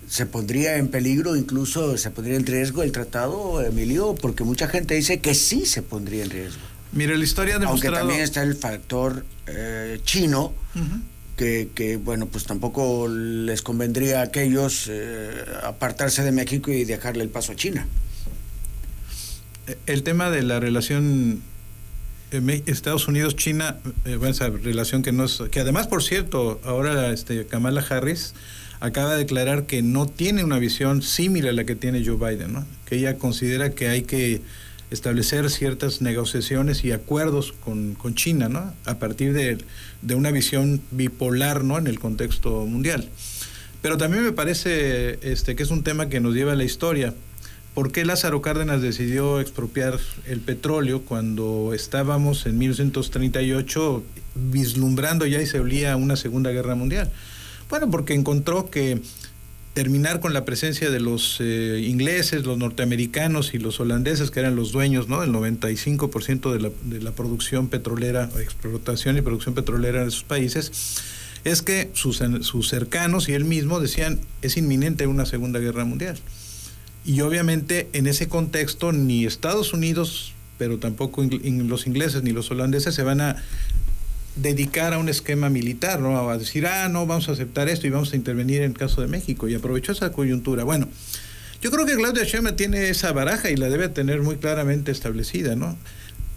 ¿Se pondría en peligro, incluso se pondría en riesgo el tratado, Emilio? Porque mucha gente dice que sí se pondría en riesgo. Mira, la historia ha demostrado... Aunque también está el factor chino, que bueno, pues tampoco les convendría a aquellos apartarse de México y dejarle el paso a China. El tema de la relación Estados Unidos-China, esa relación que además, por cierto, ahora Kamala Harris acaba de declarar que no tiene una visión similar a la que tiene Joe Biden, ¿no? Que ella considera que hay que establecer ciertas negociaciones y acuerdos con China, ¿no?, a partir de una visión bipolar, ¿no?, en el contexto mundial. Pero también me parece que es un tema que nos lleva a la historia. ¿Por qué Lázaro Cárdenas decidió expropiar el petróleo cuando estábamos en 1938 vislumbrando ya y se olía una Segunda Guerra Mundial? Bueno, porque encontró que terminar con la presencia de los ingleses, los norteamericanos y los holandeses, que eran los dueños, ¿no?, del 95% de la producción petrolera, explotación y producción petrolera de esos países, es que sus cercanos y él mismo decían, es inminente una Segunda Guerra Mundial. Y obviamente en ese contexto ni Estados Unidos, pero tampoco los ingleses ni los holandeses se van a dedicar a un esquema militar, ¿no?, a decir, no, vamos a aceptar esto y vamos a intervenir en el caso de México, y aprovechó esa coyuntura. Bueno, yo creo que Claudia Sheinbaum tiene esa baraja y la debe tener muy claramente establecida, ¿no?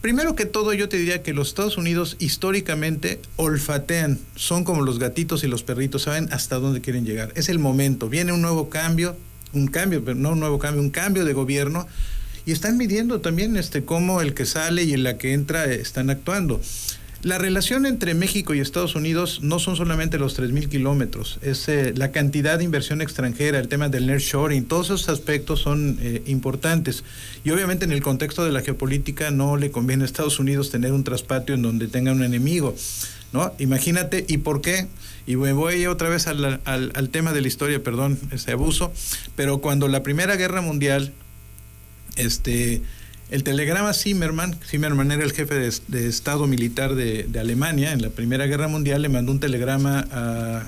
Primero que todo, yo te diría que los Estados Unidos históricamente olfatean, son como los gatitos y los perritos, saben hasta dónde quieren llegar. Es el momento, viene un cambio de gobierno, y están midiendo también cómo el que sale y la que entra están actuando. La relación entre México y Estados Unidos no son solamente los 3,000 kilómetros, es la cantidad de inversión extranjera, el tema del nearshoring, todos esos aspectos son importantes. Y obviamente en el contexto de la geopolítica no le conviene a Estados Unidos tener un traspatio en donde tenga un enemigo, ¿no? Imagínate, ¿y por qué? Y me voy otra vez al tema de la historia, perdón, ese abuso, pero cuando la Primera Guerra Mundial, el telegrama Zimmermann era el jefe de Estado militar de Alemania en la Primera Guerra Mundial, le mandó un telegrama a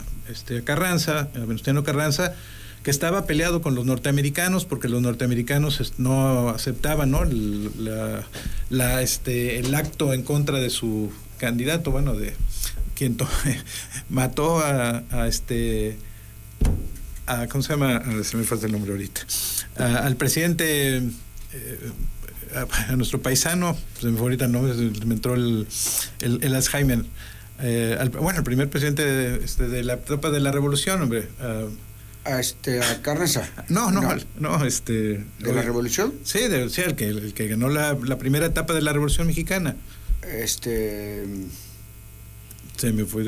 Carranza, a Venustiano Carranza, que estaba peleado con los norteamericanos porque los norteamericanos no aceptaban, ¿no?, el acto en contra de su candidato, bueno, de quien mató a ¿cómo se llama? Se me falta el nombre ahorita. Al presidente, a nuestro paisano, se me fue ahorita el nombre, me entró el Alzheimer. El primer presidente de la etapa de la revolución, hombre. A Carranza. No. ¿De la revolución? Sí, el que ganó la primera etapa de la revolución mexicana. Se me fue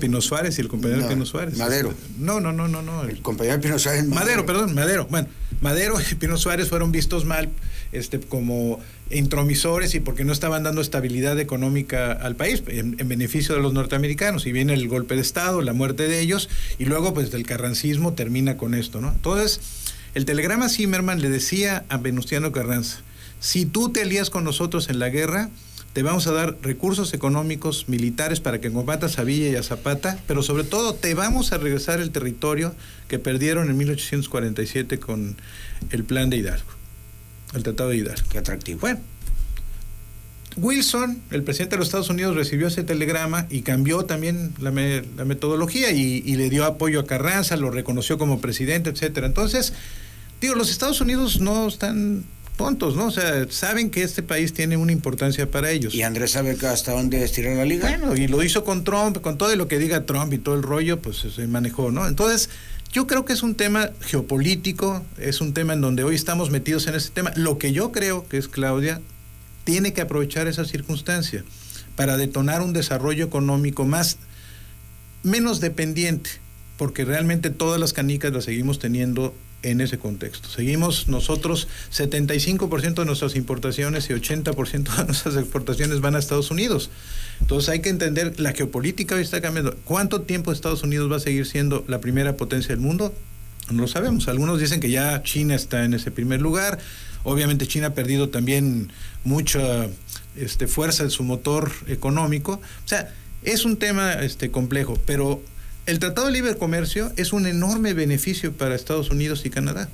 Pino Suárez y el compañero Pino Suárez. Madero. No. El compañero Pino Suárez. Madero. Bueno, Madero y Pino Suárez fueron vistos mal como intromisores y porque no estaban dando estabilidad económica al país en beneficio de los norteamericanos, y viene el golpe de Estado, la muerte de ellos, y luego pues el carrancismo termina con esto, ¿no? Entonces, el telegrama Zimmermann le decía a Venustiano Carranza: si tú te alías con nosotros en la guerra, te vamos a dar recursos económicos, militares para que combatas a Villa y a Zapata, pero sobre todo te vamos a regresar el territorio que perdieron en 1847 con el plan de Hidalgo, el Tratado de Hidalgo. Qué atractivo. Bueno, Wilson, el presidente de los Estados Unidos, recibió ese telegrama y cambió también la metodología y le dio apoyo a Carranza, lo reconoció como presidente, etcétera. Entonces, los Estados Unidos no están tontos, ¿no? O sea, saben que este país tiene una importancia para ellos. ¿Y Andrés sabe hasta dónde estirar la liga? Bueno, y lo hizo con Trump, con todo lo que diga Trump y todo el rollo, pues se manejó, ¿no? Entonces, yo creo que es un tema geopolítico, es un tema en donde hoy estamos metidos en este tema. Lo que yo creo que es Claudia tiene que aprovechar esa circunstancia para detonar un desarrollo económico menos dependiente, porque realmente todas las canicas las seguimos teniendo en ese contexto. Seguimos nosotros, 75% de nuestras importaciones y 80% de nuestras exportaciones van a Estados Unidos. Entonces hay que entender, la geopolítica hoy está cambiando. ¿Cuánto tiempo Estados Unidos va a seguir siendo la primera potencia del mundo? No lo sabemos. Algunos dicen que ya China está en ese primer lugar. Obviamente China ha perdido también mucha fuerza en su motor económico. O sea, es un tema complejo, pero el Tratado de Libre Comercio es un enorme beneficio para Estados Unidos y Canadá.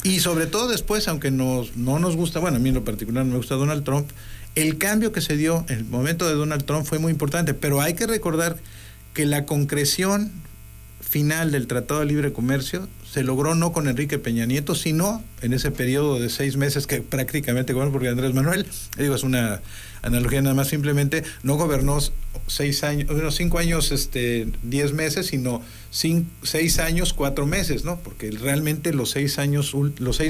Y sobre todo después, aunque no nos gusta, bueno, a mí en lo particular no me gusta Donald Trump, el cambio que se dio en el momento de Donald Trump fue muy importante, pero hay que recordar que la concreción final del Tratado de Libre Comercio se logró no con Enrique Peña Nieto, sino en ese periodo de 6 meses que prácticamente gobernó, porque Andrés Manuel, es una analogía nada más, simplemente no gobernó 5 años, 10 meses, sino 6 años, 4 meses, ¿no? Porque realmente los 6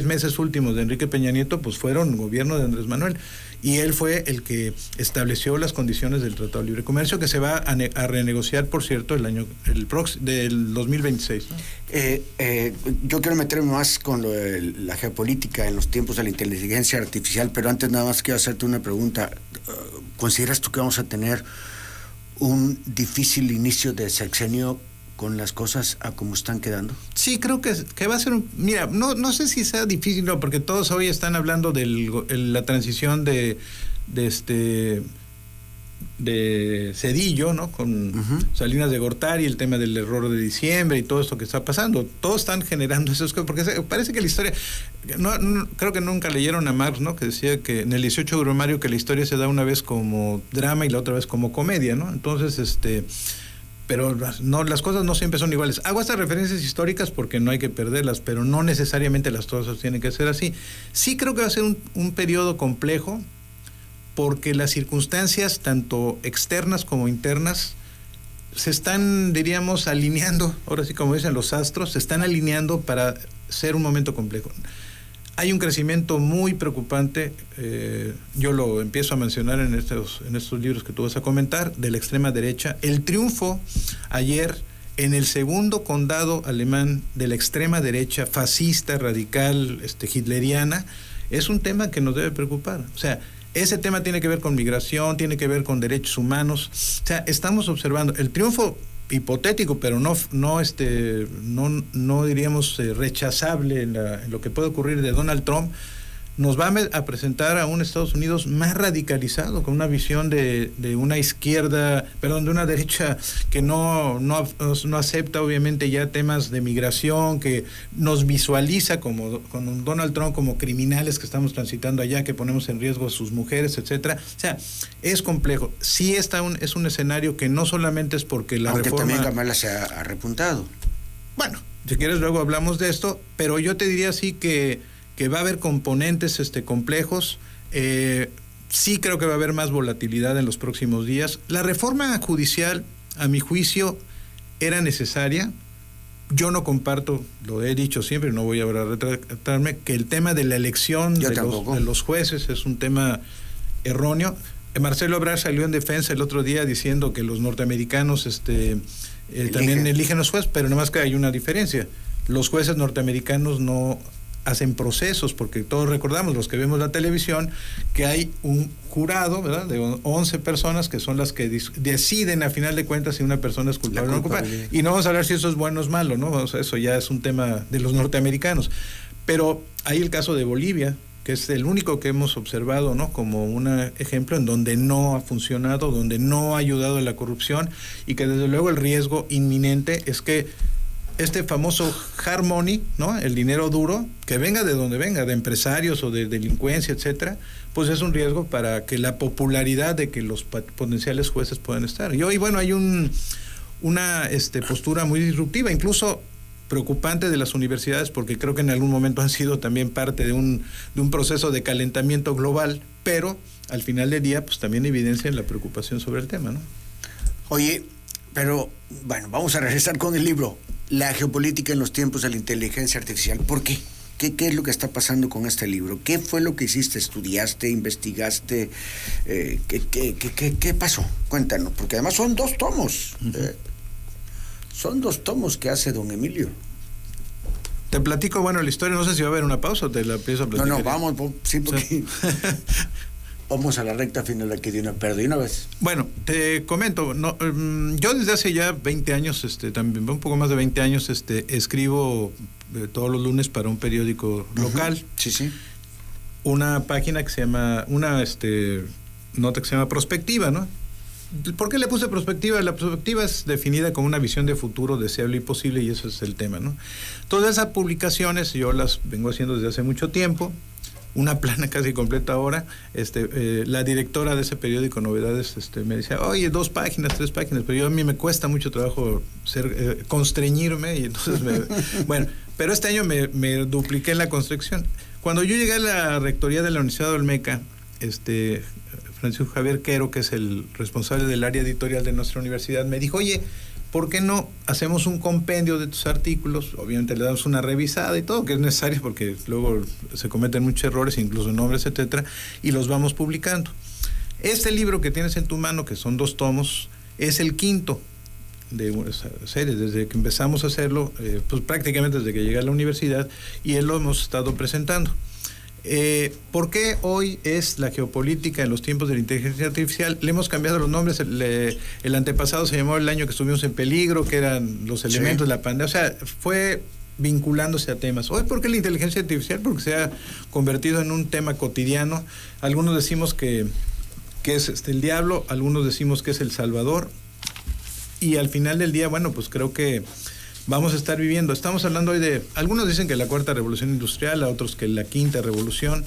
meses últimos de Enrique Peña Nieto, pues fueron gobierno de Andrés Manuel. Y él fue el que estableció las condiciones del Tratado de Libre Comercio, que se va a renegociar, por cierto, del 2026, ¿no? Yo quiero meterme más con lo de la geopolítica en los tiempos de la inteligencia artificial, pero antes nada más quiero hacerte una pregunta. ¿Consideras tú que vamos a tener un difícil inicio de sexenio con las cosas a como están quedando? Sí, creo que va a ser mira, no sé si sea difícil, no, porque todos hoy están hablando de la transición de Zedillo, ¿no? Con Salinas de Gortari, el tema del error de diciembre y todo esto que está pasando. Todos están generando esas cosas, porque parece que la historia, no creo que nunca leyeron a Marx, ¿no? Que decía que en el 18 de Brumario que la historia se da una vez como drama y la otra vez como comedia, ¿no? Entonces, pero las cosas no siempre son iguales. Hago estas referencias históricas porque no hay que perderlas, pero no necesariamente las cosas tienen que ser así. Sí creo que va a ser un periodo complejo, porque las circunstancias, tanto externas como internas, se están, diríamos, alineando, ahora sí como dicen los astros, se están alineando para ser un momento complejo. hay un crecimiento muy preocupante, yo lo empiezo a mencionar en estos libros que tú vas a comentar, de la extrema derecha. El triunfo ayer en el segundo condado alemán de la extrema derecha, fascista, radical, hitleriana, es un tema que nos debe preocupar. O sea, ese tema tiene que ver con migración, tiene que ver con derechos humanos. O sea, estamos observando el triunfo hipotético, pero no diríamos rechazable en lo que puede ocurrir de Donald Trump. Nos va a presentar a un Estados Unidos más radicalizado, con una visión de una izquierda, perdón, de una derecha que no acepta obviamente ya temas de migración, que nos visualiza con Donald Trump como criminales que estamos transitando allá, que ponemos en riesgo a sus mujeres, etcétera. O sea, es complejo. Sí es un escenario que no solamente es porque la aunque reforma... también Kamala se ha repuntado. Bueno, si quieres luego hablamos de esto, pero yo te diría así que va a haber componentes complejos. Sí creo que va a haber más volatilidad en los próximos días. La reforma judicial, a mi juicio, era necesaria. Yo no comparto, lo he dicho siempre, no voy a retratarme, que el tema de la elección de los jueces es un tema erróneo. Marcelo Ebrard salió en defensa el otro día diciendo que los norteamericanos también eligen los jueces, pero nada más que hay una diferencia. Los jueces norteamericanos no hacen procesos, porque todos recordamos, los que vemos la televisión, que hay un jurado, ¿verdad?, de 11 personas que son las que deciden a final de cuentas si una persona es culpable o no culpable. Y no vamos a hablar si eso es bueno o es malo, ¿no? O sea, eso ya es un tema de los norteamericanos. Pero hay el caso de Bolivia, que es el único que hemos observado, ¿no?, como un ejemplo en donde no ha funcionado, donde no ha ayudado a la corrupción, y que desde luego el riesgo inminente es que este famoso hard money, ¿no?, el dinero duro, que venga de donde venga, de empresarios o de delincuencia, etcétera, pues es un riesgo para que la popularidad de que los potenciales jueces puedan estar. Y hoy, bueno, hay una postura muy disruptiva, incluso preocupante, de las universidades, porque creo que en algún momento han sido también parte de un proceso de calentamiento global, pero al final del día pues también evidencian la preocupación sobre el tema, ¿no? Oye, pero bueno, vamos a regresar con el libro. La geopolítica en los tiempos de la inteligencia artificial. ¿Por qué? ¿Qué es lo que está pasando con este libro? ¿Qué fue lo que hiciste? ¿Estudiaste? ¿Investigaste? ¿Qué pasó? Cuéntanos, porque además son 2 tomos. Son 2 tomos que hace don Emilio. Te platico, bueno, la historia, no sé si va a haber una pausa o te la empiezo a platicar. No, vamos, sí, porque... Sí. Vamos a la recta final aquí de una vez. Bueno, te comento, yo desde hace ya 20 años, también un poco más de 20 años, escribo todos los lunes para un periódico local. Sí. Una página que se llama, nota que se llama Prospectiva, ¿no? ¿Por qué le puse Prospectiva? La Prospectiva es definida como una visión de futuro deseable y posible, y eso es el tema, ¿no? Todas esas publicaciones yo las vengo haciendo desde hace mucho tiempo. Una plana casi completa ahora. La directora de ese periódico Novedades me decía, oye, 2 páginas, 3 páginas, pero a mí me cuesta mucho trabajo constreñirme, y entonces bueno, pero este año me dupliqué en la constricción. Cuando yo llegué a la rectoría de la Universidad de Olmeca, Francisco Javier Quero, que es el responsable del área editorial de nuestra universidad, me dijo, oye, ¿por qué no hacemos un compendio de tus artículos? Obviamente le damos una revisada y todo, que es necesario, porque luego se cometen muchos errores, incluso nombres, etcétera, y los vamos publicando. Este libro que tienes en tu mano, que son 2 tomos, es el 5º de una serie, desde que empezamos a hacerlo, pues prácticamente desde que llegué a la universidad, y él lo hemos estado presentando. ¿Por qué hoy es la geopolítica en los tiempos de la inteligencia artificial? Le hemos cambiado los nombres. El antepasado se llamó El año que estuvimos en peligro, que eran los elementos de la pandemia. O sea, fue vinculándose a temas. Hoy, ¿por qué la inteligencia artificial? Porque se ha convertido en un tema cotidiano. Algunos decimos que es el diablo, algunos decimos que es el salvador. Y al final del día, bueno, pues creo que vamos a estar viviendo. Estamos hablando hoy de, algunos dicen que la 4ª revolución industrial, a otros que la 5ª revolución,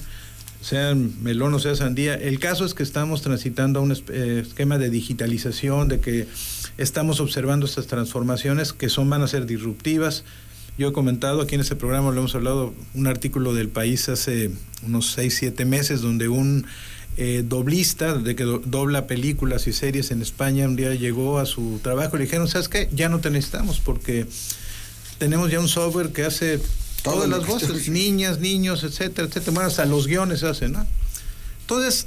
sea melón o sea sandía. El caso es que estamos transitando a un esquema de digitalización, de que estamos observando estas transformaciones que van a ser disruptivas. Yo he comentado aquí en este programa, lo hemos hablado, un artículo del País hace unos 6-7 meses, donde un doblista, de que dobla películas y series en España, un día llegó a su trabajo y le dijeron, ¿sabes qué? Ya no te necesitamos, porque tenemos ya un software que todas las voces, niñas, niños, etcétera, etcétera. Bueno, hasta los guiones se hacen, ¿no? Entonces,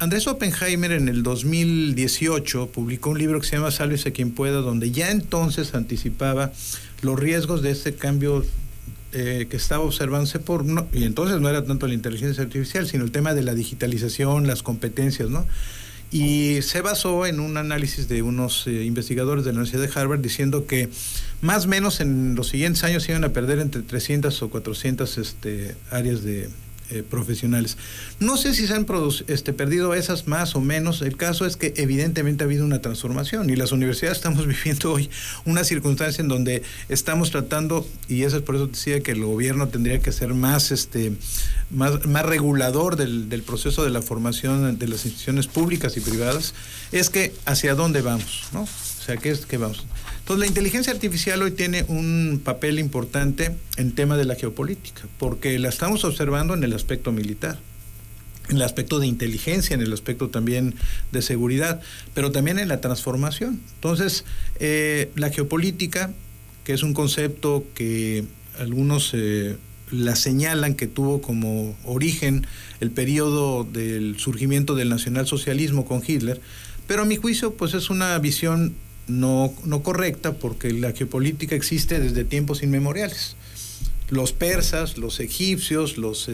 Andrés Oppenheimer en el 2018 publicó un libro que se llama Sálvese quien pueda, donde ya entonces anticipaba los riesgos de este cambio que estaba observándose y entonces no era tanto la inteligencia artificial, sino el tema de la digitalización, las competencias, ¿no? Y se basó en un análisis de unos investigadores de la Universidad de Harvard diciendo que más o menos en los siguientes años se iban a perder entre 300 o 400 áreas de profesionales. No sé si se han perdido esas más o menos. El caso es que evidentemente ha habido una transformación y las universidades estamos viviendo hoy una circunstancia en donde estamos tratando, y eso es por eso decía que el gobierno tendría que ser más regulador del proceso de la formación de las instituciones públicas y privadas, es que hacia dónde vamos, ¿no? O sea, ¿qué vamos? Entonces, la inteligencia artificial hoy tiene un papel importante en tema de la geopolítica, porque la estamos observando en el aspecto militar, en el aspecto de inteligencia, en el aspecto también de seguridad, pero también en la transformación. Entonces, la geopolítica, que es un concepto que algunos la señalan que tuvo como origen el periodo del surgimiento del nacionalsocialismo con Hitler, pero a mi juicio pues es una visión no correcta, porque la geopolítica existe desde tiempos inmemoriales. Los persas, los egipcios, los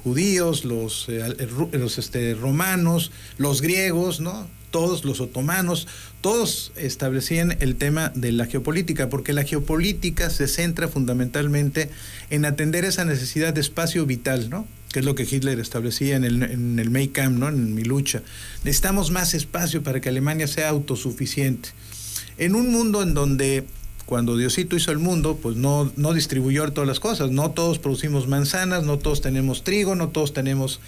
judíos, los romanos, los griegos, ¿no? Todos los otomanos, todos establecían el tema de la geopolítica, porque la geopolítica se centra fundamentalmente en atender esa necesidad de espacio vital, ¿no? Que es lo que Hitler establecía en el Mein Kampf, ¿no? En Mi lucha. Necesitamos más espacio para que Alemania sea autosuficiente. En un mundo en donde, cuando Diosito hizo el mundo, pues no distribuyó todas las cosas. No todos producimos manzanas, no todos tenemos trigo, no todos tenemos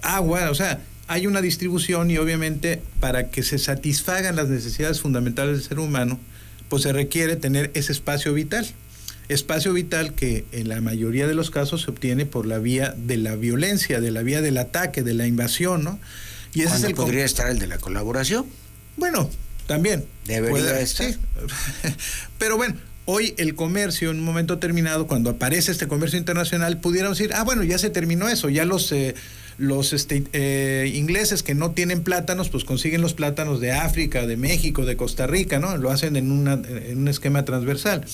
agua. O sea, hay una distribución, y obviamente para que se satisfagan las necesidades fundamentales del ser humano, pues se requiere tener ese espacio vital. Espacio vital que en la mayoría de los casos se obtiene por la vía de la violencia, de la vía del ataque, de la invasión, ¿no? Y ese podría estar el de la colaboración. Bueno, también. Debería estar. Sí. Pero bueno, hoy el comercio, en un momento determinado, cuando aparece este comercio internacional, pudiéramos decir, bueno, ya se terminó eso, ya los ingleses que no tienen plátanos, pues consiguen los plátanos de África, de México, de Costa Rica, ¿no? Lo hacen en un esquema transversal.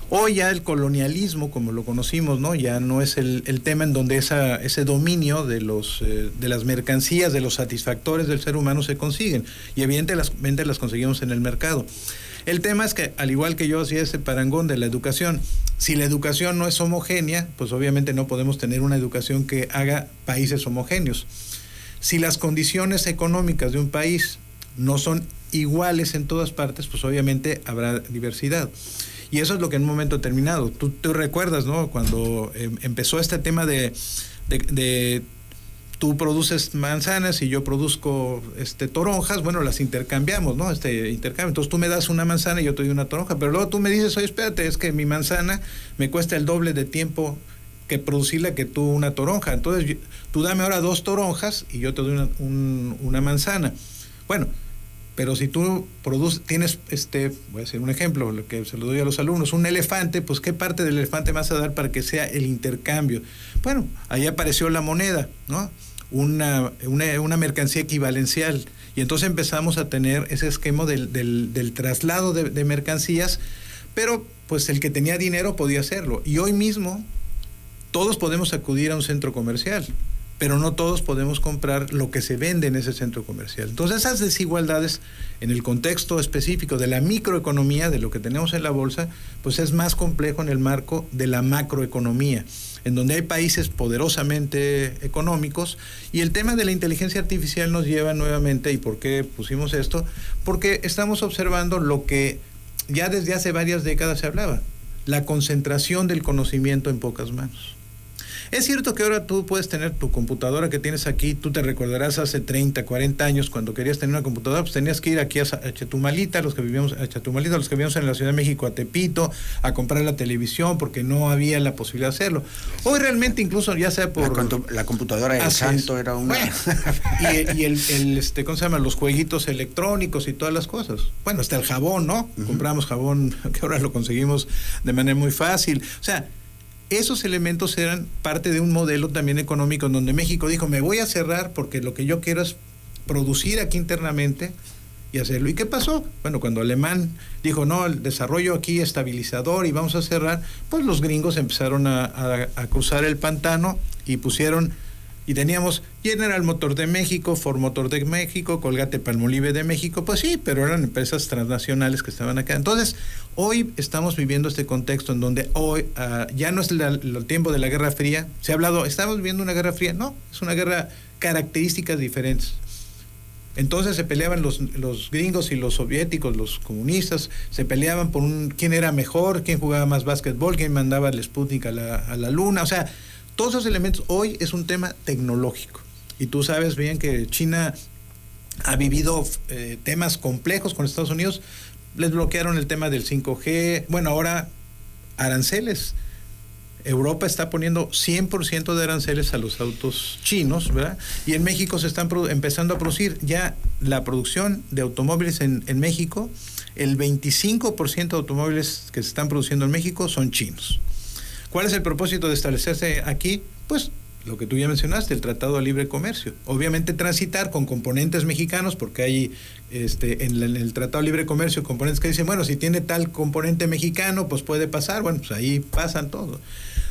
Hoy ya el colonialismo, como lo conocimos, ¿no? Ya no es el tema en donde ese dominio de las mercancías, de los satisfactores del ser humano se consiguen, y evidentemente las conseguimos en el mercado. El tema es que, al igual que yo hacía ese parangón de la educación, si la educación no es homogénea, pues obviamente no podemos tener una educación que haga países homogéneos. Si las condiciones económicas de un país no son iguales en todas partes, pues obviamente habrá diversidad. Y eso es lo que en un momento determinado, tú recuerdas, ¿no? Cuando empezó este tema de tú produces manzanas y yo produzco toronjas, bueno, las intercambiamos, ¿no? Intercambio. Entonces tú me das una manzana y yo te doy una toronja, pero luego tú me dices, oye, espérate, es que mi manzana me cuesta el doble de tiempo que producirla que tú una toronja. Entonces tú dame ahora 2 toronjas y yo te doy una manzana. Bueno, pero si tú tienes, voy a hacer un ejemplo, lo que se lo doy a los alumnos, un elefante, pues ¿qué parte del elefante vas a dar para que sea el intercambio? Bueno, ahí apareció la moneda, ¿no? Una mercancía equivalencial, y entonces empezamos a tener ese esquema del traslado de mercancías, pero pues el que tenía dinero podía hacerlo, y hoy mismo todos podemos acudir a un centro comercial, pero no todos podemos comprar lo que se vende en ese centro comercial. Entonces esas desigualdades en el contexto específico de la microeconomía, de lo que tenemos en la bolsa, pues es más complejo en el marco de la macroeconomía, en donde hay países poderosamente económicos, y el tema de la inteligencia artificial nos lleva nuevamente, ¿y por qué pusimos esto? Porque estamos observando lo que ya desde hace varias décadas se hablaba, la concentración del conocimiento en pocas manos. Es cierto que ahora tú puedes tener tu computadora que tienes aquí, tú te recordarás hace 30, 40 años cuando querías tener una computadora, pues tenías que ir aquí a Chetumalita, los que vivíamos en la Ciudad de México, a Tepito, a comprar la televisión porque no había la posibilidad de hacerlo. Hoy realmente incluso ya sea por... La computadora del santo era una... Bueno, y ¿cómo se llama? Los jueguitos electrónicos y todas las cosas. Bueno, hasta el jabón, ¿no? Compramos jabón que ahora lo conseguimos de manera muy fácil. O sea, esos elementos eran parte de un modelo también económico en donde México dijo, me voy a cerrar porque lo que yo quiero es producir aquí internamente y hacerlo. ¿Y qué pasó? Bueno, cuando Alemán dijo, no, el desarrollo aquí estabilizador y vamos a cerrar, pues los gringos empezaron a cruzar el pantano y pusieron, y teníamos General Motors de México, Ford Motor de México, Colgate-Palmolive de México, pues sí, pero eran empresas transnacionales que estaban acá. Entonces, hoy estamos viviendo este contexto en donde hoy ya no es el tiempo de la Guerra Fría. Se ha hablado, ¿estamos viviendo una Guerra Fría? No, es una guerra, características diferentes. Entonces se peleaban los gringos y los soviéticos, los comunistas, se peleaban por quién era mejor, quién jugaba más básquetbol, quién mandaba el Sputnik a la luna, o sea, todos esos elementos hoy es un tema tecnológico. Y tú sabes bien que China ha vivido temas complejos con Estados Unidos. Les bloquearon el tema del 5G. Bueno, ahora aranceles. Europa está poniendo 100% de aranceles a los autos chinos, ¿verdad? Y en México se están empezando a producir ya la producción de automóviles en México. El 25% de automóviles que se están produciendo en México son chinos. ¿Cuál es el propósito de establecerse aquí? Pues lo que tú ya mencionaste, el Tratado de Libre Comercio. Obviamente transitar con componentes mexicanos, porque hay en el Tratado de Libre Comercio componentes que dicen, bueno, si tiene tal componente mexicano, pues puede pasar. Bueno, pues ahí pasan todo.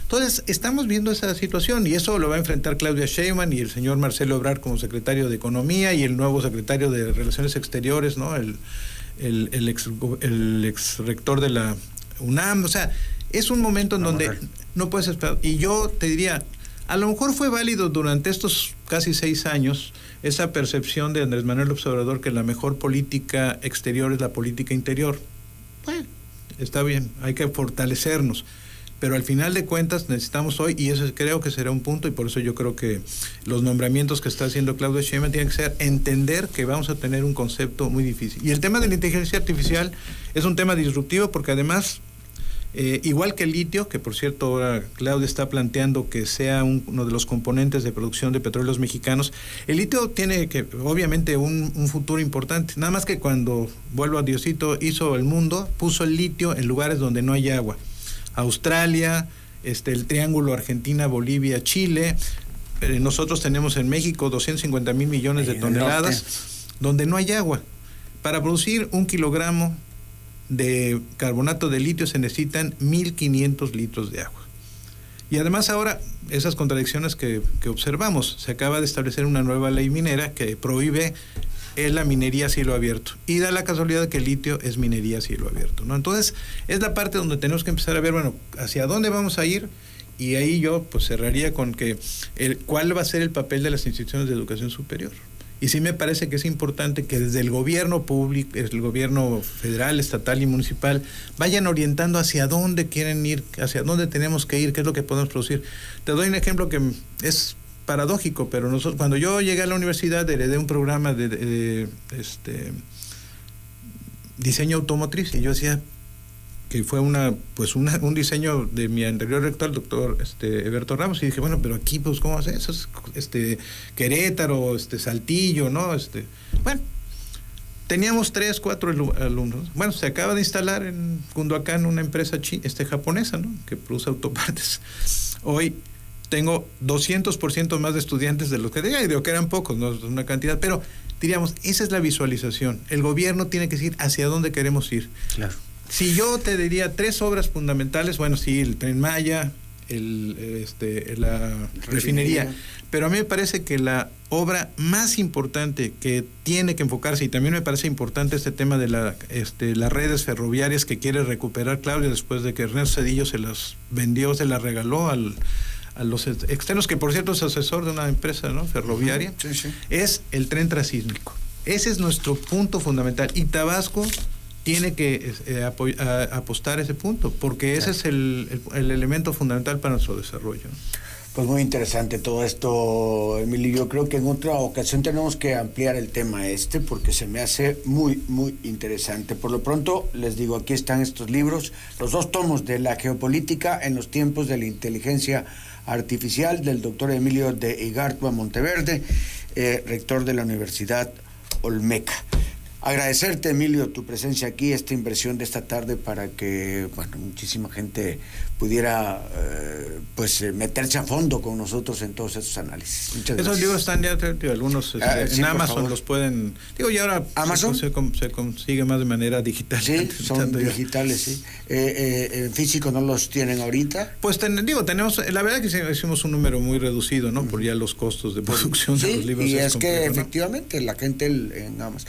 Entonces, estamos viendo esa situación y eso lo va a enfrentar Claudia Sheinbaum y el señor Marcelo Ebrard como secretario de Economía y el nuevo secretario de Relaciones Exteriores, ¿no? El ex rector de la UNAM. O sea, es un momento en donde no puedes esperar. Y yo te diría, a lo mejor fue válido durante estos casi 6 años esa percepción de Andrés Manuel López Obrador que la mejor política exterior es la política interior. Bueno, está bien, hay que fortalecernos. Pero al final de cuentas necesitamos hoy, y eso creo que será un punto, y por eso yo creo que los nombramientos que está haciendo Claudia Sheinbaum tienen que ser entender que vamos a tener un concepto muy difícil. Y el tema de la inteligencia artificial es un tema disruptivo porque además, igual que el litio, que por cierto ahora Claudia está planteando que sea uno de los componentes de producción de petróleos mexicanos, el litio tiene que obviamente un futuro importante, nada más que cuando, vuelvo a Diosito, hizo el mundo, puso el litio en lugares donde no hay agua. Australia, el triángulo Argentina, Bolivia, Chile. Nosotros tenemos en México 250,000 millones de toneladas donde no hay agua. Para producir 1 kilogramo de carbonato de litio se necesitan 1,500 litros de agua. Y además ahora, esas contradicciones que observamos, se acaba de establecer una nueva ley minera que prohíbe la minería a cielo abierto. Y da la casualidad que el litio es minería a cielo abierto, ¿no? Entonces, es la parte donde tenemos que empezar a ver, bueno, hacia dónde vamos a ir, y ahí yo pues cerraría con que cuál va a ser el papel de las instituciones de educación superior. Y sí me parece que es importante que desde el gobierno público, el gobierno federal, estatal y municipal, vayan orientando hacia dónde quieren ir, hacia dónde tenemos que ir, qué es lo que podemos producir. Te doy un ejemplo que es paradójico, pero nosotros, cuando yo llegué a la universidad, heredé un programa de diseño automotriz, y yo decía que fue un diseño de mi anterior rector, el doctor Eberto Ramos, y dije, bueno, pero aquí pues cómo hace eso, Querétaro, Saltillo, ¿no? Bueno, teníamos 3, 4 alumnos. Bueno, se acaba de instalar en Cunduacán una empresa japonesa, ¿no? Que produce autopartes. Hoy tengo 200% más de estudiantes de los que digo que eran pocos, no es una cantidad, pero diríamos, esa es la visualización. El gobierno tiene que decir hacia dónde queremos ir. Claro. Si yo te diría 3 obras fundamentales, bueno, sí, el Tren Maya, la refinería, pero a mí me parece que la obra más importante que tiene que enfocarse, y también me parece importante este tema de las redes ferroviarias que quiere recuperar Claudia después de que Ernesto Zedillo se las vendió, se las regaló a los externos, que por cierto es asesor de una empresa, ¿no?, ferroviaria. Sí, sí. Es el tren transísmico. Ese es nuestro punto fundamental, y Tabasco tiene que apostar ese punto, porque ese es el elemento fundamental para nuestro desarrollo. Pues muy interesante todo esto, Emilio. Yo creo que en otra ocasión tenemos que ampliar el tema porque se me hace muy, muy interesante. Por lo pronto, les digo, aquí están estos libros, los 2 tomos de la geopolítica en los tiempos de la inteligencia artificial del doctor Emilio de Igartua Monteverde, rector de la Universidad Olmeca. Agradecerte, Emilio, tu presencia aquí, esta inversión de esta tarde para que, bueno, muchísima gente pudiera meterse a fondo con nosotros en todos estos análisis. Muchas gracias. Esos libros están ya, algunos sí, en Amazon los pueden, y ahora Amazon se consigue más de manera digital. Sí, son digitales, sí. En físico no los tienen ahorita. Pues tenemos, la verdad que hicimos un número muy reducido, ¿no? Por ya los costos de producción de los libros. Y es complejo, que efectivamente la gente en Amazon,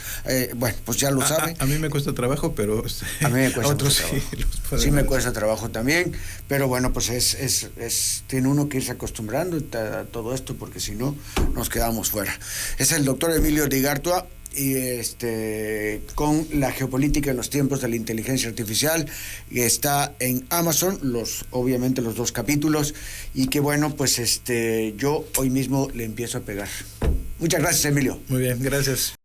bueno, pues ya lo saben. A mí me cuesta trabajo, pero a mí me cuesta otros sí me cuesta trabajo también, pero bueno, pues tiene uno que irse acostumbrando a todo esto, porque si no nos quedamos fuera. Es el doctor Emilio de Igartua, y con la geopolítica en los tiempos de la inteligencia artificial, y está en Amazon, obviamente los 2 capítulos, y que bueno, pues yo hoy mismo le empiezo a pegar. Muchas gracias, Emilio. Muy bien, gracias.